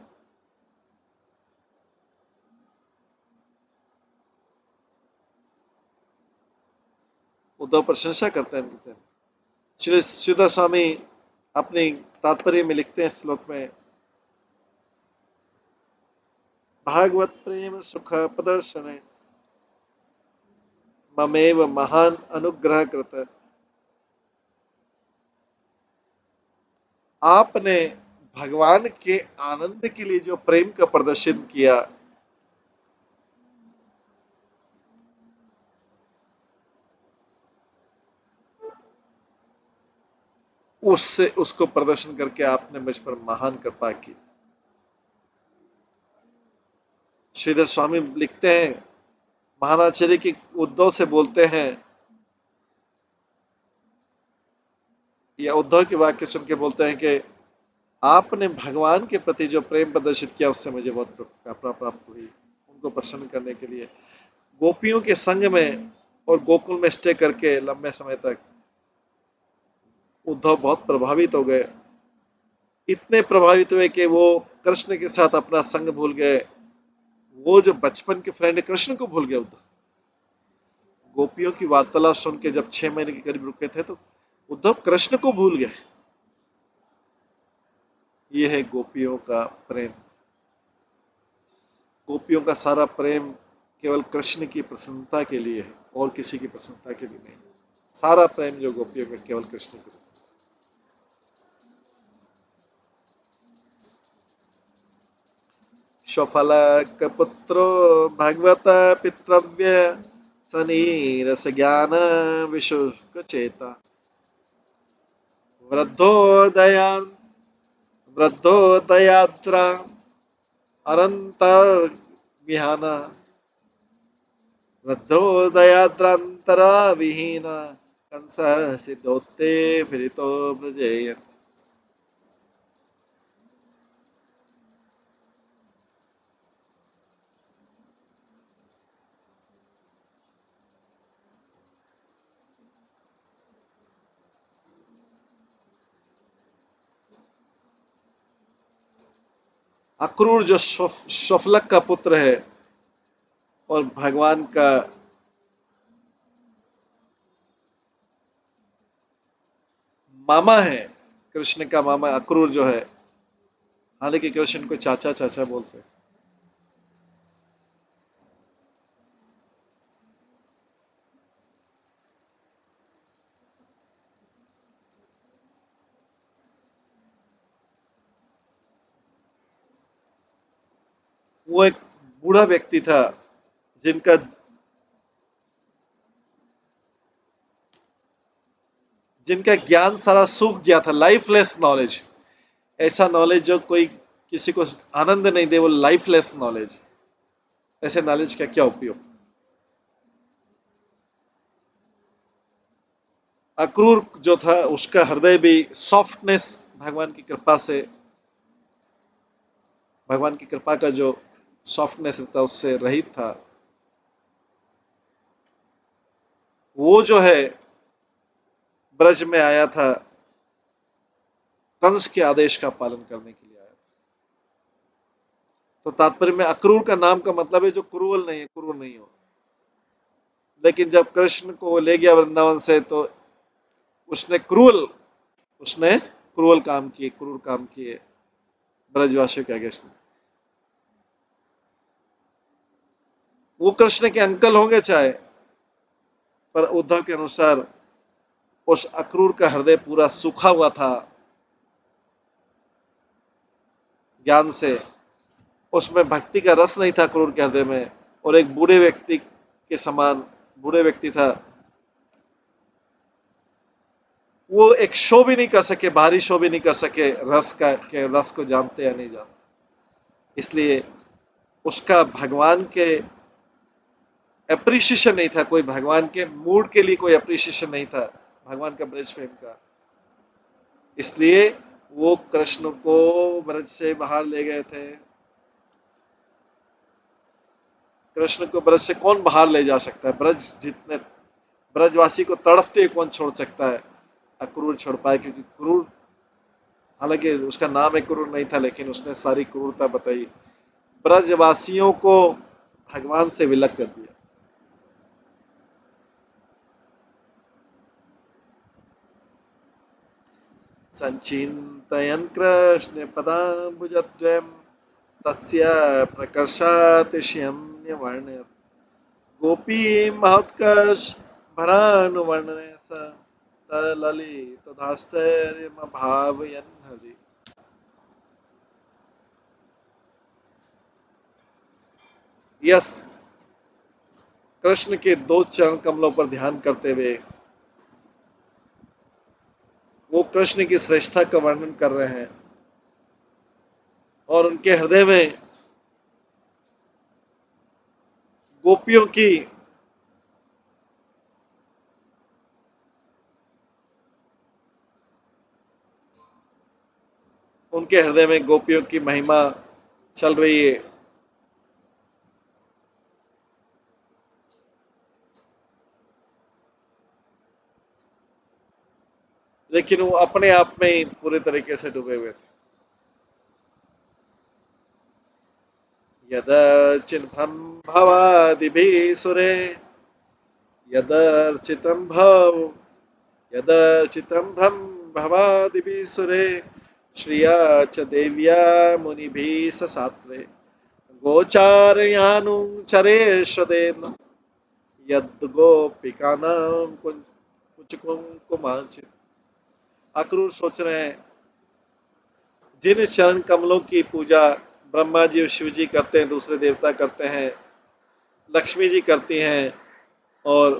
उद्धव प्रशंसा करते हैं। श्री श्रीधर स्वामी अपने तात्पर्य में लिखते हैं श्लोक में, भागवत प्रेम सुख प्रदर्शन ममेव महान अनुग्रह कृत। आपने भगवान के आनंद के लिए जो प्रेम का प्रदर्शन किया, उससे उसको प्रदर्शन करके आपने मुझ पर महान कृपा की। श्रीधर स्वामी लिखते हैं, महाराज की उद्धव से बोलते हैं, या उद्धव के वाक्य सुन के बोलते हैं कि आपने भगवान के प्रति जो प्रेम प्रदर्शित किया, उससे मुझे बहुत कृपा प्राप्त हुई। उनको प्रसन्न करने के लिए गोपियों के संग में और गोकुल में स्टे करके लंबे समय तक उद्धव बहुत प्रभावित हो गए। इतने प्रभावित हुए कि वो कृष्ण के साथ अपना संग भूल गए। वो जो बचपन के फ्रेंड कृष्ण को भूल गए उद्धव। गोपियों की वार्तालाप सुन के जब 6 महीने के करीब रुके थे, तो उद्धव कृष्ण को भूल गए। ये है गोपियों का प्रेम। गोपियों का सारा प्रेम केवल कृष्ण की प्रसन्नता के लिए है, और किसी की प्रसन्नता के लिए नहीं। सारा प्रेम जो गोपियों का केवल कृष्ण के लिए। स्वफलक पुत्रो भगवत पितृव्य सनीरस ज्ञान विशुष्क चेता वृद्धोदयान वृद्धोदयात्रा अनंतर विहान वृद्धोदयाद्रांतरा विहीन कंस सिद्धोत्ते फिरितो ब्रजेय। अक्रूर जो शफलक का पुत्र है और भगवान का मामा है, कृष्ण का मामा अक्रूर जो है, हालांकि कृष्ण को चाचा चाचा बोलते हैं। वो एक बूढ़ा व्यक्ति था जिनका जिनका ज्ञान सारा सूख गया था, लाइफलेस नॉलेज। ऐसा नॉलेज जो कोई किसी को आनंद नहीं दे, वो लाइफलेस नॉलेज। ऐसे नॉलेज का क्या उपयोग। अक्रूर जो था उसका हृदय भी सॉफ्टनेस, भगवान की कृपा का जो सॉफ्टनेस था उससे रहित था। वो जो है ब्रज में आया था कंस के आदेश का पालन करने के लिए आया था। तो तात्पर्य में अक्रूर का नाम का मतलब है जो क्रूअल नहीं है, क्रूर नहीं हो। लेकिन जब कृष्ण को ले गया वृंदावन से तो उसने क्रूअल काम किए, क्रूर काम किए ब्रजवासियों के अगेंस्ट में। वो कृष्ण के अंकल होंगे चाहे, पर उद्धव के अनुसार उस अक्रूर का हृदय पूरा सूखा हुआ था ज्ञान से। उसमें भक्ति का रस नहीं था क्रूर के हृदय में, और एक बूढ़े व्यक्ति के समान बूढ़े व्यक्ति था। वो एक शो भी नहीं कर सके, बाहरी शो भी नहीं कर सके रस का, के रस को जानते या नहीं जानते। इसलिए उसका भगवान के अप्रिसिएशन नहीं था, कोई भगवान के मूड के लिए कोई अप्रिसिएशन नहीं था भगवान का ब्रज प्रेम का। इसलिए वो कृष्ण को ब्रज से बाहर ले गए थे। कृष्ण को ब्रज से कौन बाहर ले जा सकता है। ब्रजवासी को तड़पते हुए कौन छोड़ सकता है। अक्रूर छोड़ पाए, क्योंकि क्रूर, हालांकि उसका नाम एक क्रूर नहीं था, लेकिन उसने सारी क्रूरता बताई, ब्रजवासियों को भगवान से विलग कर दिया। संचिन्तयन् कृष्ण पदाम्बुजद्वयम् तस्य प्रकर्षातिशयं गोपी महत्कर्ष भरानुवर्णने स तललितधाश्चर्यमभावयन् हरि। यस, कृष्ण के दो चरण कमलों पर ध्यान करते हुए वो कृष्ण की श्रेष्ठता का वर्णन कर रहे हैं, और उनके हृदय में गोपियों की महिमा चल रही है। लेकिन वो अपने आप में ही पूरे तरीके से डूबे हुए थे। यदर्चिन्भं भवादिभिः सुरे यदर्चितं भव यदर्चितं भ्रम भवादिभिः सुरे श्रिया च देव्या मुनिभिः ससात्रे गोचारयानुचरेष्वदेन यद्गोपिकानां कुचकुंकुमांचित। अक्रूर सोच रहे हैं जिन चरण कमलों की पूजा ब्रह्मा जी और शिव जी करते हैं, दूसरे देवता करते हैं, लक्ष्मी जी करती हैं, और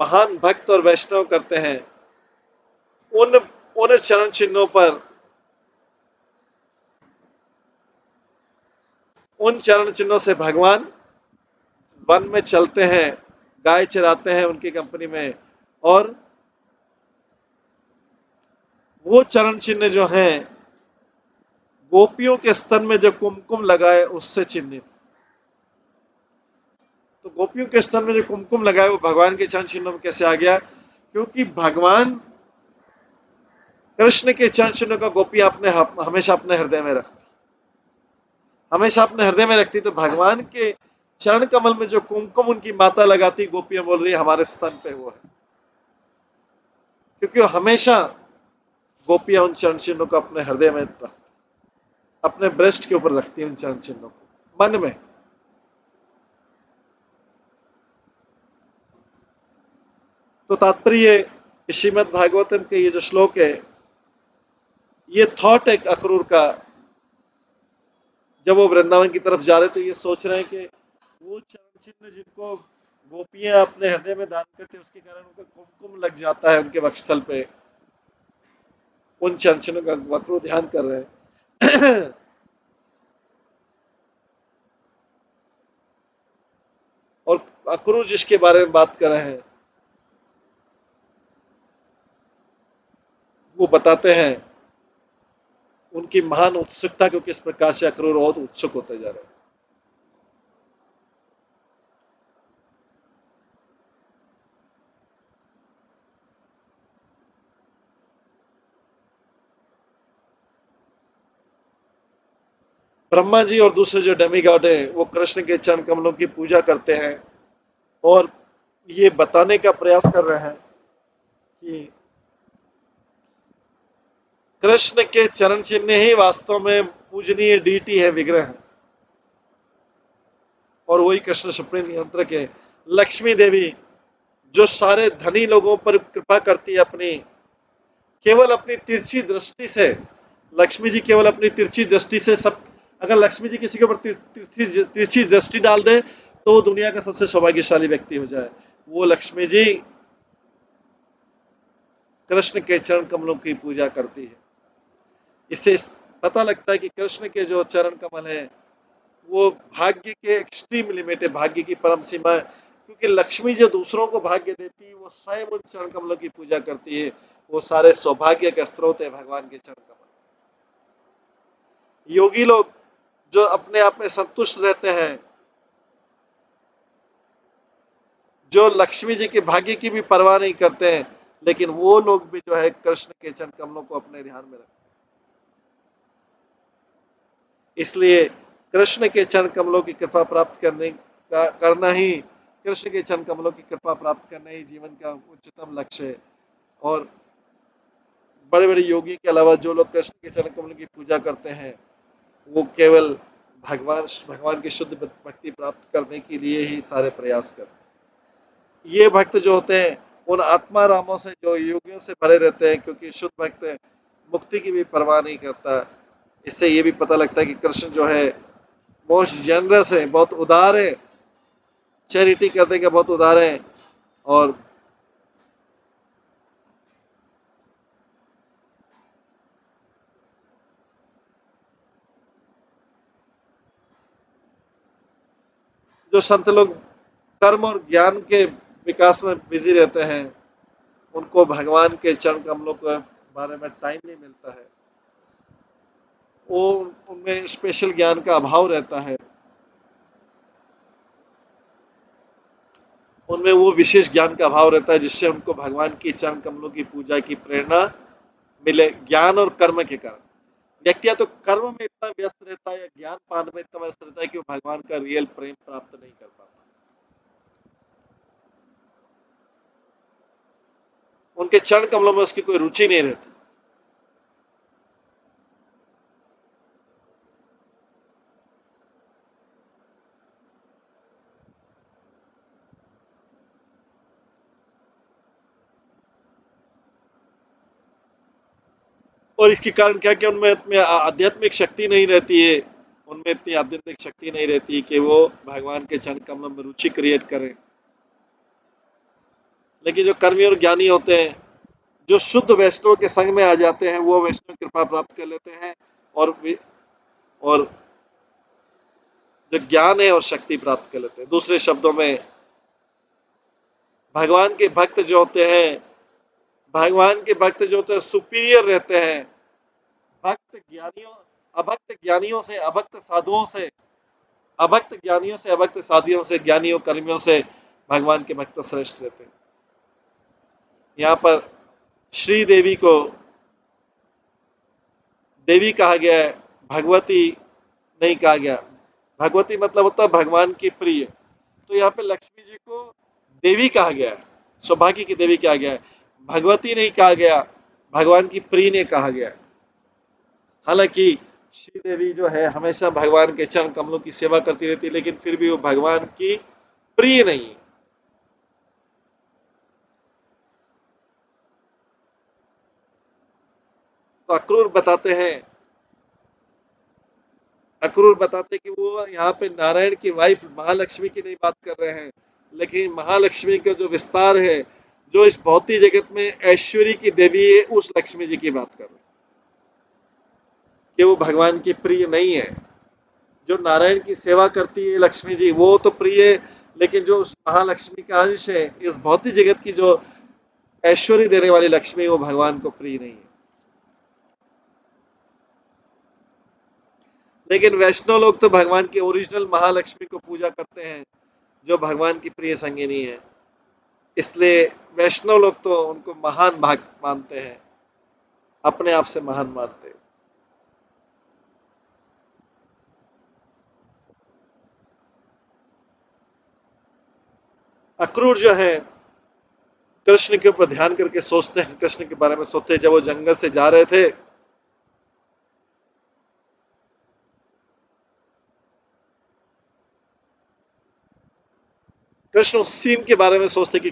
महान भक्त और वैष्णव करते हैं, उन उन चरण चिन्हों पर, उन चरण चिन्हों से भगवान वन में चलते हैं, गाय चराते हैं उनकी कंपनी में, और वो चरण चिन्ह जो हैं गोपियों के स्तन में जो कुमकुम लगाए उससे चिन्हित। तो गोपियों के स्तन में जो कुमकुम लगाए वो भगवान के चरण चिन्हों में कैसे आ गया? क्योंकि भगवान कृष्ण के चरण चिन्हों का गोपियां हमेशा अपने हृदय में रखती, हमेशा अपने हृदय में रखती। तो भगवान के चरण कमल में जो कुमकुम उनकी माता लगाती, गोपियां बोल रही है हमारे स्तन पे वो है, क्योंकि वो हमेशा गोपियां उन चरण चिन्हों को अपने हृदय में रखती, अपने ब्रेस्ट के ऊपर रखती है उन चरण चिन्हों को मन में। तो तात्पर्य श्रीमद् भागवतम के ये जो श्लोक है, ये थॉट एक अक्रूर का, जब वो वृंदावन की तरफ जा रहे तो ये सोच रहे हैं कि वो चरण चिन्ह जिनको गोपियां अपने हृदय में धारण करते हैं उसके कारण उनका कुमकुम लग जाता है उनके वक्षस्थल पे, उन चरण चिन्हों का अक्रूर ध्यान कर रहे हैं। और अक्रूर जिसके बारे में बात कर रहे हैं वो बताते हैं उनकी महान उत्सुकता को, किस प्रकार से अक्रूर बहुत उत्सुक होते जा रहे हैं। ब्रह्मा जी और दूसरे जो डेमीगॉड है वो कृष्ण के चरण कमलों की पूजा करते हैं और ये बताने का प्रयास कर रहे हैं कि कृष्ण के चरण चिन्ह ही वास्तव में पूजनीय डीटी है, विग्रह है, और वही कृष्ण सुप्रीम नियंत्रक है। लक्ष्मी देवी जो सारे धनी लोगों पर कृपा करती है अपनी, केवल अपनी तिरछी दृष्टि से, लक्ष्मी जी केवल अपनी तिरछी दृष्टि से सब, अगर लक्ष्मी जी किसी के ऊपर तिरछी दृष्टि डाल दे तो वो दुनिया का सबसे सौभाग्यशाली व्यक्ति हो जाए। वो लक्ष्मी जी कृष्ण के चरण कमलों की पूजा करती है। इससे पता लगता है कि कृष्ण के जो चरण कमल है वो भाग्य के एक्सट्रीम लिमिट है, भाग्य की परम सीमा है, क्योंकि लक्ष्मी जो दूसरों को भाग्य देती है वो स्वयं उन चरण कमलों की पूजा करती है। वो सारे सौभाग्य के स्रोत है भगवान के चरण कमल। योगी लोग जो अपने आप में संतुष्ट रहते हैं, जो लक्ष्मी जी के भाग्य की भी परवाह नहीं करते हैं, लेकिन वो लोग भी जो है कृष्ण के चरण कमलों को अपने ध्यान में रखते हैं। इसलिए कृष्ण के चरण कमलों की कृपा प्राप्त करना ही, कृष्ण के चरण कमलों की कृपा प्राप्त करना ही जीवन का उच्चतम लक्ष्य है। और बड़े बड़े योगी के अलावा जो लोग कृष्ण के चरण कमल की पूजा करते हैं वो केवल भगवान भगवान की शुद्ध भक्ति प्राप्त करने के लिए ही सारे प्रयास करते हैं। ये भक्त जो होते हैं उन आत्मा रामों से, जो योगियों से भरे रहते हैं, क्योंकि शुद्ध भक्त मुक्ति की भी परवाह नहीं करता। इससे ये भी पता लगता है कि कृष्ण जो है बहुत जनरस है, बहुत उदार है, चैरिटी करने के बहुत उदार है। और जो संत लोग कर्म और ज्ञान के विकास में बिजी रहते हैं उनको भगवान के चरण कमलों के बारे में टाइम नहीं मिलता है, वो उनमें स्पेशल ज्ञान का अभाव रहता है, उनमें वो विशेष ज्ञान का अभाव रहता है जिससे उनको भगवान की चरण कमलों की पूजा की प्रेरणा मिले। ज्ञान और कर्म के कारण व्यक्ति या तो कर्म में इतना व्यस्त रहता है या ज्ञान पाने में इतना व्यस्त रहता है कि वो भगवान का रियल प्रेम प्राप्त नहीं कर पाता, उनके चरण कमलों में उसकी कोई रुचि नहीं रहती। और इसके कारण क्या, कि उनमें आध्यात्मिक शक्ति नहीं रहती है, उनमें इतनी आध्यात्मिक शक्ति नहीं रहती कि वो भगवान के चरण कमलों में रुचि क्रिएट करें। लेकिन जो कर्मी और ज्ञानी होते हैं, जो शुद्ध वैष्णव के संग में आ जाते हैं, वो वैष्णव कृपा प्राप्त कर लेते हैं और जो ज्ञान है और शक्ति प्राप्त कर लेते हैं। दूसरे शब्दों में भगवान के भक्त जो होते हैं, भगवान के भक्त जो होते हैं सुपीरियर रहते हैं भक्त ज्ञानियों अभक्त ज्ञानियों से, अभक्त साधुओं से, अभक्त ज्ञानियों से, अभक्त साधियों से, ज्ञानियों कर्मियों से भगवान के भक्त श्रेष्ठ रहते हैं। यहाँ पर श्री देवी को देवी कहा गया है, भगवती नहीं कहा गया। भगवती मतलब होता है भगवान की प्रिय। तो यहाँ पे लक्ष्मी जी को देवी कहा गया है, सौभाग्य की देवी कहा गया है, भगवती नहीं कहा गया, भगवान की प्रिय ने कहा गया। हालांकि श्री देवी जो है हमेशा भगवान के चरण कमलों की सेवा करती रहती है, लेकिन फिर भी वो भगवान की प्रिय नहीं है। तो अक्रूर बताते कि वो यहाँ पे नारायण की वाइफ महालक्ष्मी की नहीं बात कर रहे हैं, लेकिन महालक्ष्मी का जो विस्तार है, जो इस भौतिक जगत में ऐश्वर्य की देवी है, उस लक्ष्मी जी की बात कर रहे हैं कि वो भगवान की प्रिय नहीं है। जो नारायण की सेवा करती है लक्ष्मी जी, वो तो प्रिय है, लेकिन जो उस महालक्ष्मी का अंश है, इस भौतिक जगत की जो ऐश्वर्य देने वाली लक्ष्मी, वो भगवान को प्रिय नहीं है। लेकिन वैष्णव लोग तो भगवान की ओरिजिनल महालक्ष्मी को पूजा करते हैं, जो भगवान की प्रिय संगिनी है। इसलिए वैष्णव लोग तो उनको महान भाग मानते हैं, अपने आप से महान मानते हैं। अक्रूर जो है कृष्ण के ऊपर ध्यान करके सोचते हैं, कृष्ण के बारे में सोचते हैं। जब वो जंगल से जा रहे थे, कृष्ण उस सीन के बारे में सोचते कि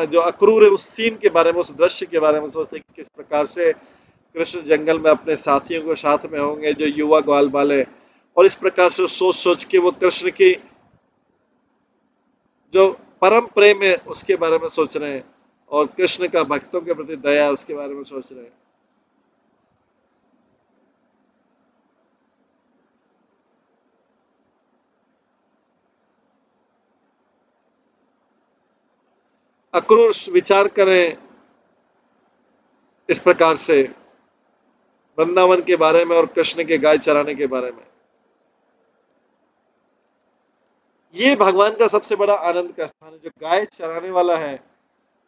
जो अक्रूर है उस सीन के बारे में, उस दृश्य के बारे में सोचते कि किस प्रकार से कृष्ण जंगल में अपने साथियों को साथ में होंगे, जो युवा ग्वाल बाल है। और इस प्रकार से सोच सोच के वो कृष्ण की जो परम प्रेम है उसके बारे में सोच रहे हैं, और कृष्ण का भक्तों के प्रति दया उसके बारे में सोच रहे हैं। अक्रूर विचार करें इस प्रकार से वृंदावन के बारे में और कृष्ण के गाय चराने के बारे में। ये भगवान का सबसे बड़ा आनंद का स्थान है। जो गाय चराने वाला है,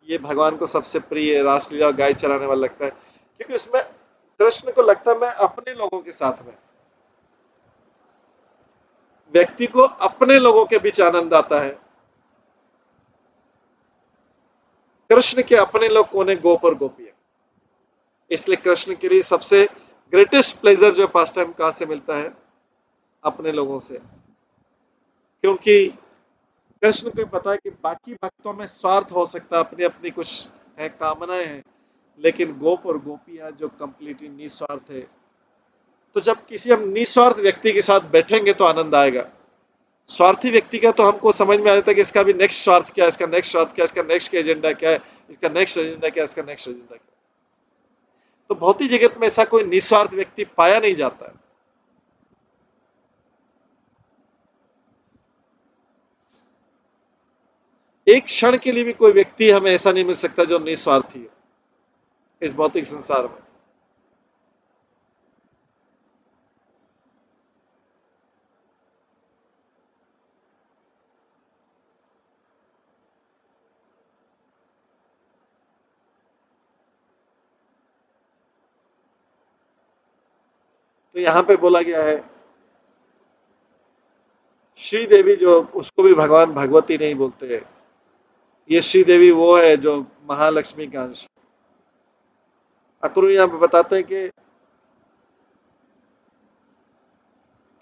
ये भगवान को सबसे प्रिय रासलीला और गाय चराने वाला लगता है, क्योंकि उसमें कृष्ण को लगता है मैं अपने लोगों के साथ में, व्यक्ति को अपने लोगों के बीच आनंद आता है। कृष्ण के अपने लोग कौन है? गोप और गोपियां। इसलिए कृष्ण के लिए सबसे ग्रेटेस्ट प्लेजर जो पास टाइम कहां से मिलता है? अपने लोगों से। क्योंकि कृष्ण को पता है कि बाकी भक्तों में स्वार्थ हो सकता है, अपनी अपनी कुछ है कामनाएं हैं, लेकिन गोप और गोपियां जो कंप्लीटली निस्वार्थ है। तो जब किसी हम निस्वार्थ व्यक्ति के साथ बैठेंगे तो आनंद आएगा। स्वार्थी व्यक्ति का तो हमको समझ में आ जाता है कि इसका भी नेक्स्ट स्वार्थ क्या है, इसका नेक्स्ट स्वार्थ क्या है, इसका नेक्स्ट एजेंडा क्या है, इसका नेक्स्ट एजेंडा क्या है, इसका नेक्स्ट एजेंडा क्या है। तो भौतिक जगत में ऐसा कोई निस्वार्थ व्यक्ति पाया नहीं जाता है। एक क्षण के लिए भी कोई व्यक्ति हमें ऐसा नहीं मिल सकता जो निस्वार्थी है इस भौतिक संसार में। तो यहाँ पे बोला गया है श्री देवी, जो उसको भी भगवान भगवती नहीं बोलते हैं। ये श्री देवी वो है जो महालक्ष्मी का अंश। अक्रूर यहाँ पे बताते हैं कि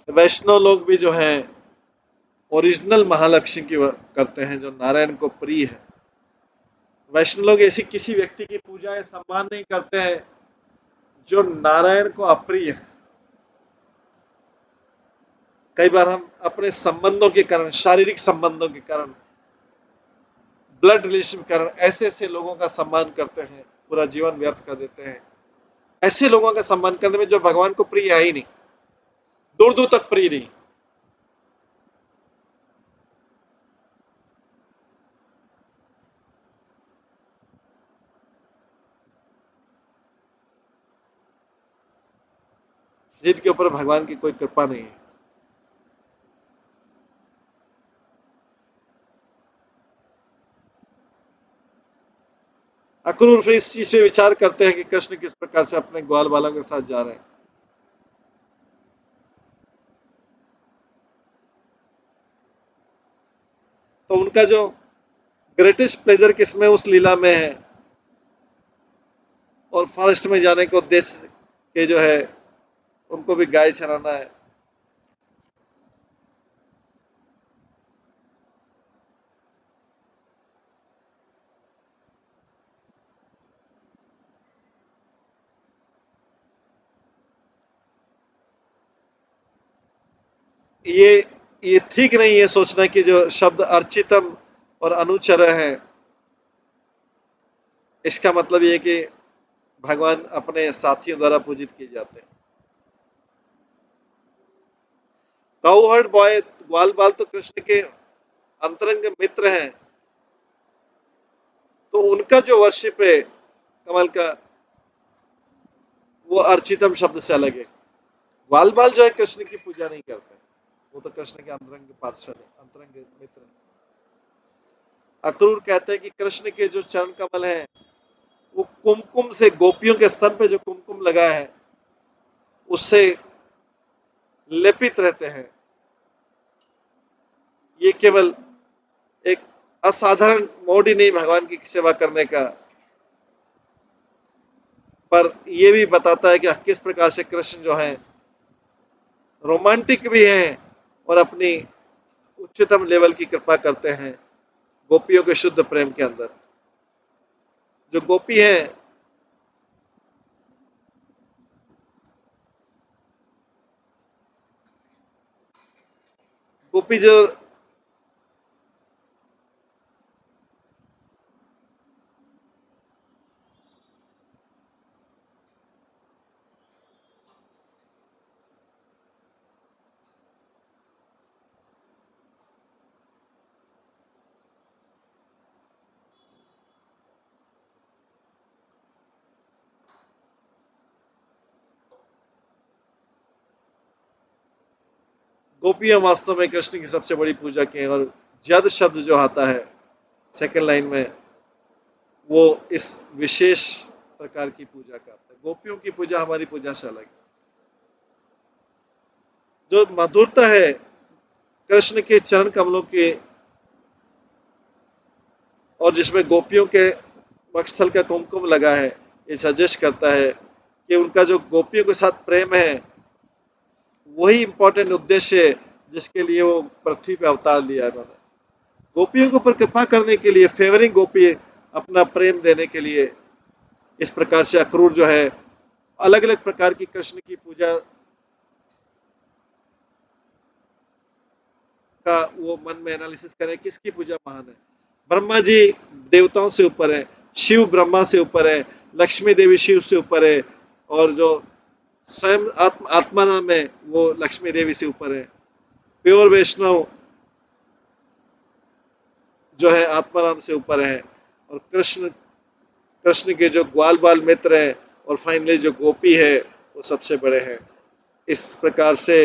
वैष्णव लोग भी जो हैं ओरिजिनल महालक्ष्मी की करते हैं, जो नारायण को प्रिय है। वैष्णव लोग ऐसी किसी व्यक्ति की पूजा या सम्मान नहीं करते हैं जो नारायण को अप्रिय है। कई बार हम अपने संबंधों के कारण, शारीरिक संबंधों के कारण, ब्लड रिलेशन के कारण ऐसे ऐसे लोगों का सम्मान करते हैं, पूरा जीवन व्यर्थ कर देते हैं। ऐसे लोगों का सम्मान करने में जो भगवान को प्रिय है ही नहीं, दूर दूर तक प्रिय नहीं। जिनके ऊपर भगवान की कोई कृपा नहीं है। अक्रूर फिर इस चीज पे विचार करते हैं कि कृष्ण किस प्रकार से अपने ग्वाल बालों के साथ जा रहे हैं। तो उनका जो ग्रेटेस्ट प्लेजर किसमें, उस लीला में है, और फॉरेस्ट में जाने के उद्देश्य के जो है उनको भी गाय चराना है। ये ये ठीक नहीं है सोचना कि जो शब्द अर्चितम और अनुचर है, इसका मतलब ये कि भगवान अपने साथियों द्वारा पूजित किए जाते हैं। काउहर्ड बॉय, ग्वाल बाल तो कृष्ण के अंतरंग मित्र हैं, तो उनका जो वर्शिप है कमल का, वो अर्चितम शब्द से अलग है। ग्वाल बाल जो है कृष्ण की पूजा नहीं करते, वो तो कृष्ण के अंतरंग पार्षद है, अंतरंग मित्र है। अक्रूर कहते हैं कि कृष्ण के जो चरण कमल हैं, वो कुमकुम से, गोपियों के स्तन पे जो कुमकुम लगा है उससे लेपित रहते हैं। ये केवल एक असाधारण मोड ही नहीं भगवान की सेवा करने का, पर यह भी बताता है कि किस प्रकार से कृष्ण जो है रोमांटिक भी हैं और अपनी उच्चतम लेवल की कृपा करते हैं गोपियों के शुद्ध प्रेम के अंदर। जो गोपी हैं, गोपी जो गोपियां वास्तव में कृष्ण की सबसे बड़ी पूजा की हैं, और जद शब्द जो आता है सेकंड लाइन में, वो इस विशेष प्रकार की पूजा का आता है। गोपियों की पूजा हमारी पूजा से अलग है। जो मधुरता है कृष्ण के चरण कमलों के, और जिसमें गोपियों के वक्षस्थल का कुमकुम लगा है, ये सजेस्ट करता है कि उनका जो गोपियों के साथ प्रेम है वही इंपॉर्टेंट उद्देश्य है जिसके लिए वो पृथ्वी पे अवतार लिया उन्होंने। गोपियों के ऊपर कृपा करने के लिए, फेवरिंग गोपी, अपना प्रेम देने के लिए इस प्रकार से अक्रूर जो है अलग अलग प्रकार की कृष्ण की पूजा का वो मन में एनालिसिस करें, किसकी पूजा महान है। ब्रह्मा जी देवताओं से ऊपर है, शिव ब्रह्मा से ऊपर है, लक्ष्मी देवी शिव से ऊपर है, और जो स्वयं आत्मा नाम है वो लक्ष्मी देवी से ऊपर है। प्योर वैष्णव जो है आत्माराम से ऊपर है, और कृष्ण कृष्ण के जो ग्वाल बाल मित्र हैं और फाइनली जो गोपी है वो सबसे बड़े हैं। इस प्रकार से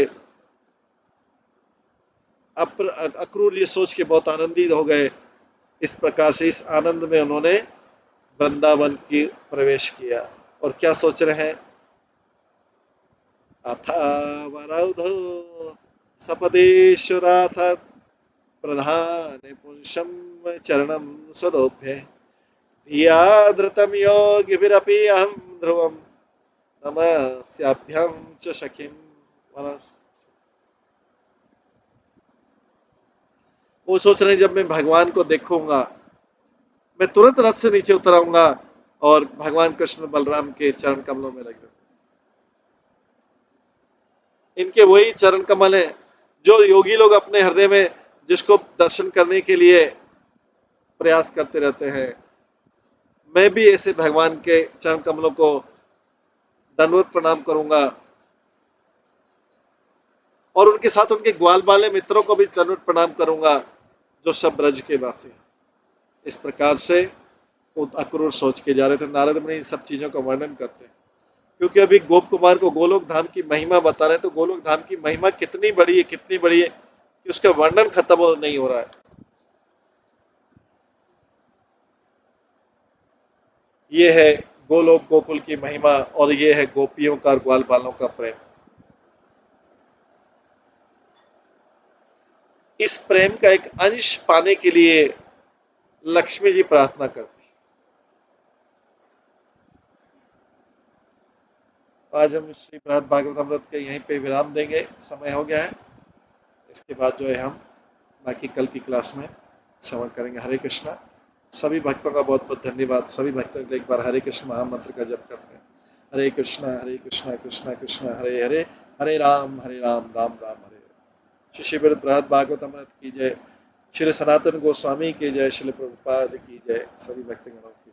अक्रूर ये सोच के बहुत आनंदित हो गए। इस प्रकार से इस आनंद में उन्होंने वृंदावन की प्रवेश किया। और क्या सोच रहे हैं, अथावरौधो सपदेश्वराथ प्रधान पुंसम चरणम स्वलोभ्य धिया धृतम योगिभिरपि अहम ध्रुवम नमस्याभ्यं च सखिम मनस। वो सोच रहे हैं जब मैं भगवान को देखूंगा, मैं तुरंत रथ से नीचे उतर आऊंगा और भगवान कृष्ण बलराम के चरण कमलों में लग जाऊंगा। इनके वही चरण कमल हैं जो योगी लोग अपने हृदय में जिसको दर्शन करने के लिए प्रयास करते रहते हैं, मैं भी ऐसे भगवान के चरण कमलों को दंडवत प्रणाम करूंगा और उनके साथ उनके ग्वाल वाले मित्रों को भी दंडवत प्रणाम करूंगा जो सब ब्रज के वासी हैं। इस प्रकार से वो अक्रूर सोच के जा रहे थे। नारद मुनि इन सब चीजों का वर्णन करते हैं, क्योंकि अभी गोप कुमार को गोलोक धाम की महिमा बता रहे हैं, तो गोलोक धाम की महिमा कितनी बड़ी है, कितनी बड़ी है कि उसका वर्णन खत्म नहीं हो रहा है। ये है गोलोक गोकुल की महिमा और ये है गोपियों का और ग्वाल बालों का प्रेम। इस प्रेम का एक अंश पाने के लिए लक्ष्मी जी प्रार्थना करती। आज हम श्री प्रहलाद भागवत अमृत के यहीं पे विराम देंगे, समय हो गया है। इसके बाद जो है हम बाकी कल की क्लास में श्रवण करेंगे। हरे कृष्णा। सभी भक्तों का बहुत बहुत धन्यवाद। सभी भक्तों के एक बार हरे कृष्ण महामंत्र का जप करते हैं। हरे कृष्णा कृष्णा कृष्णा हरे हरे, हरे राम राम राम हरे हरे। श्री श्री प्रहलाद भागवत अमृत की जय। श्री सनातन गोस्वामी की जय। श्री प्रभुपाद की जय। सभी भक्तगणों की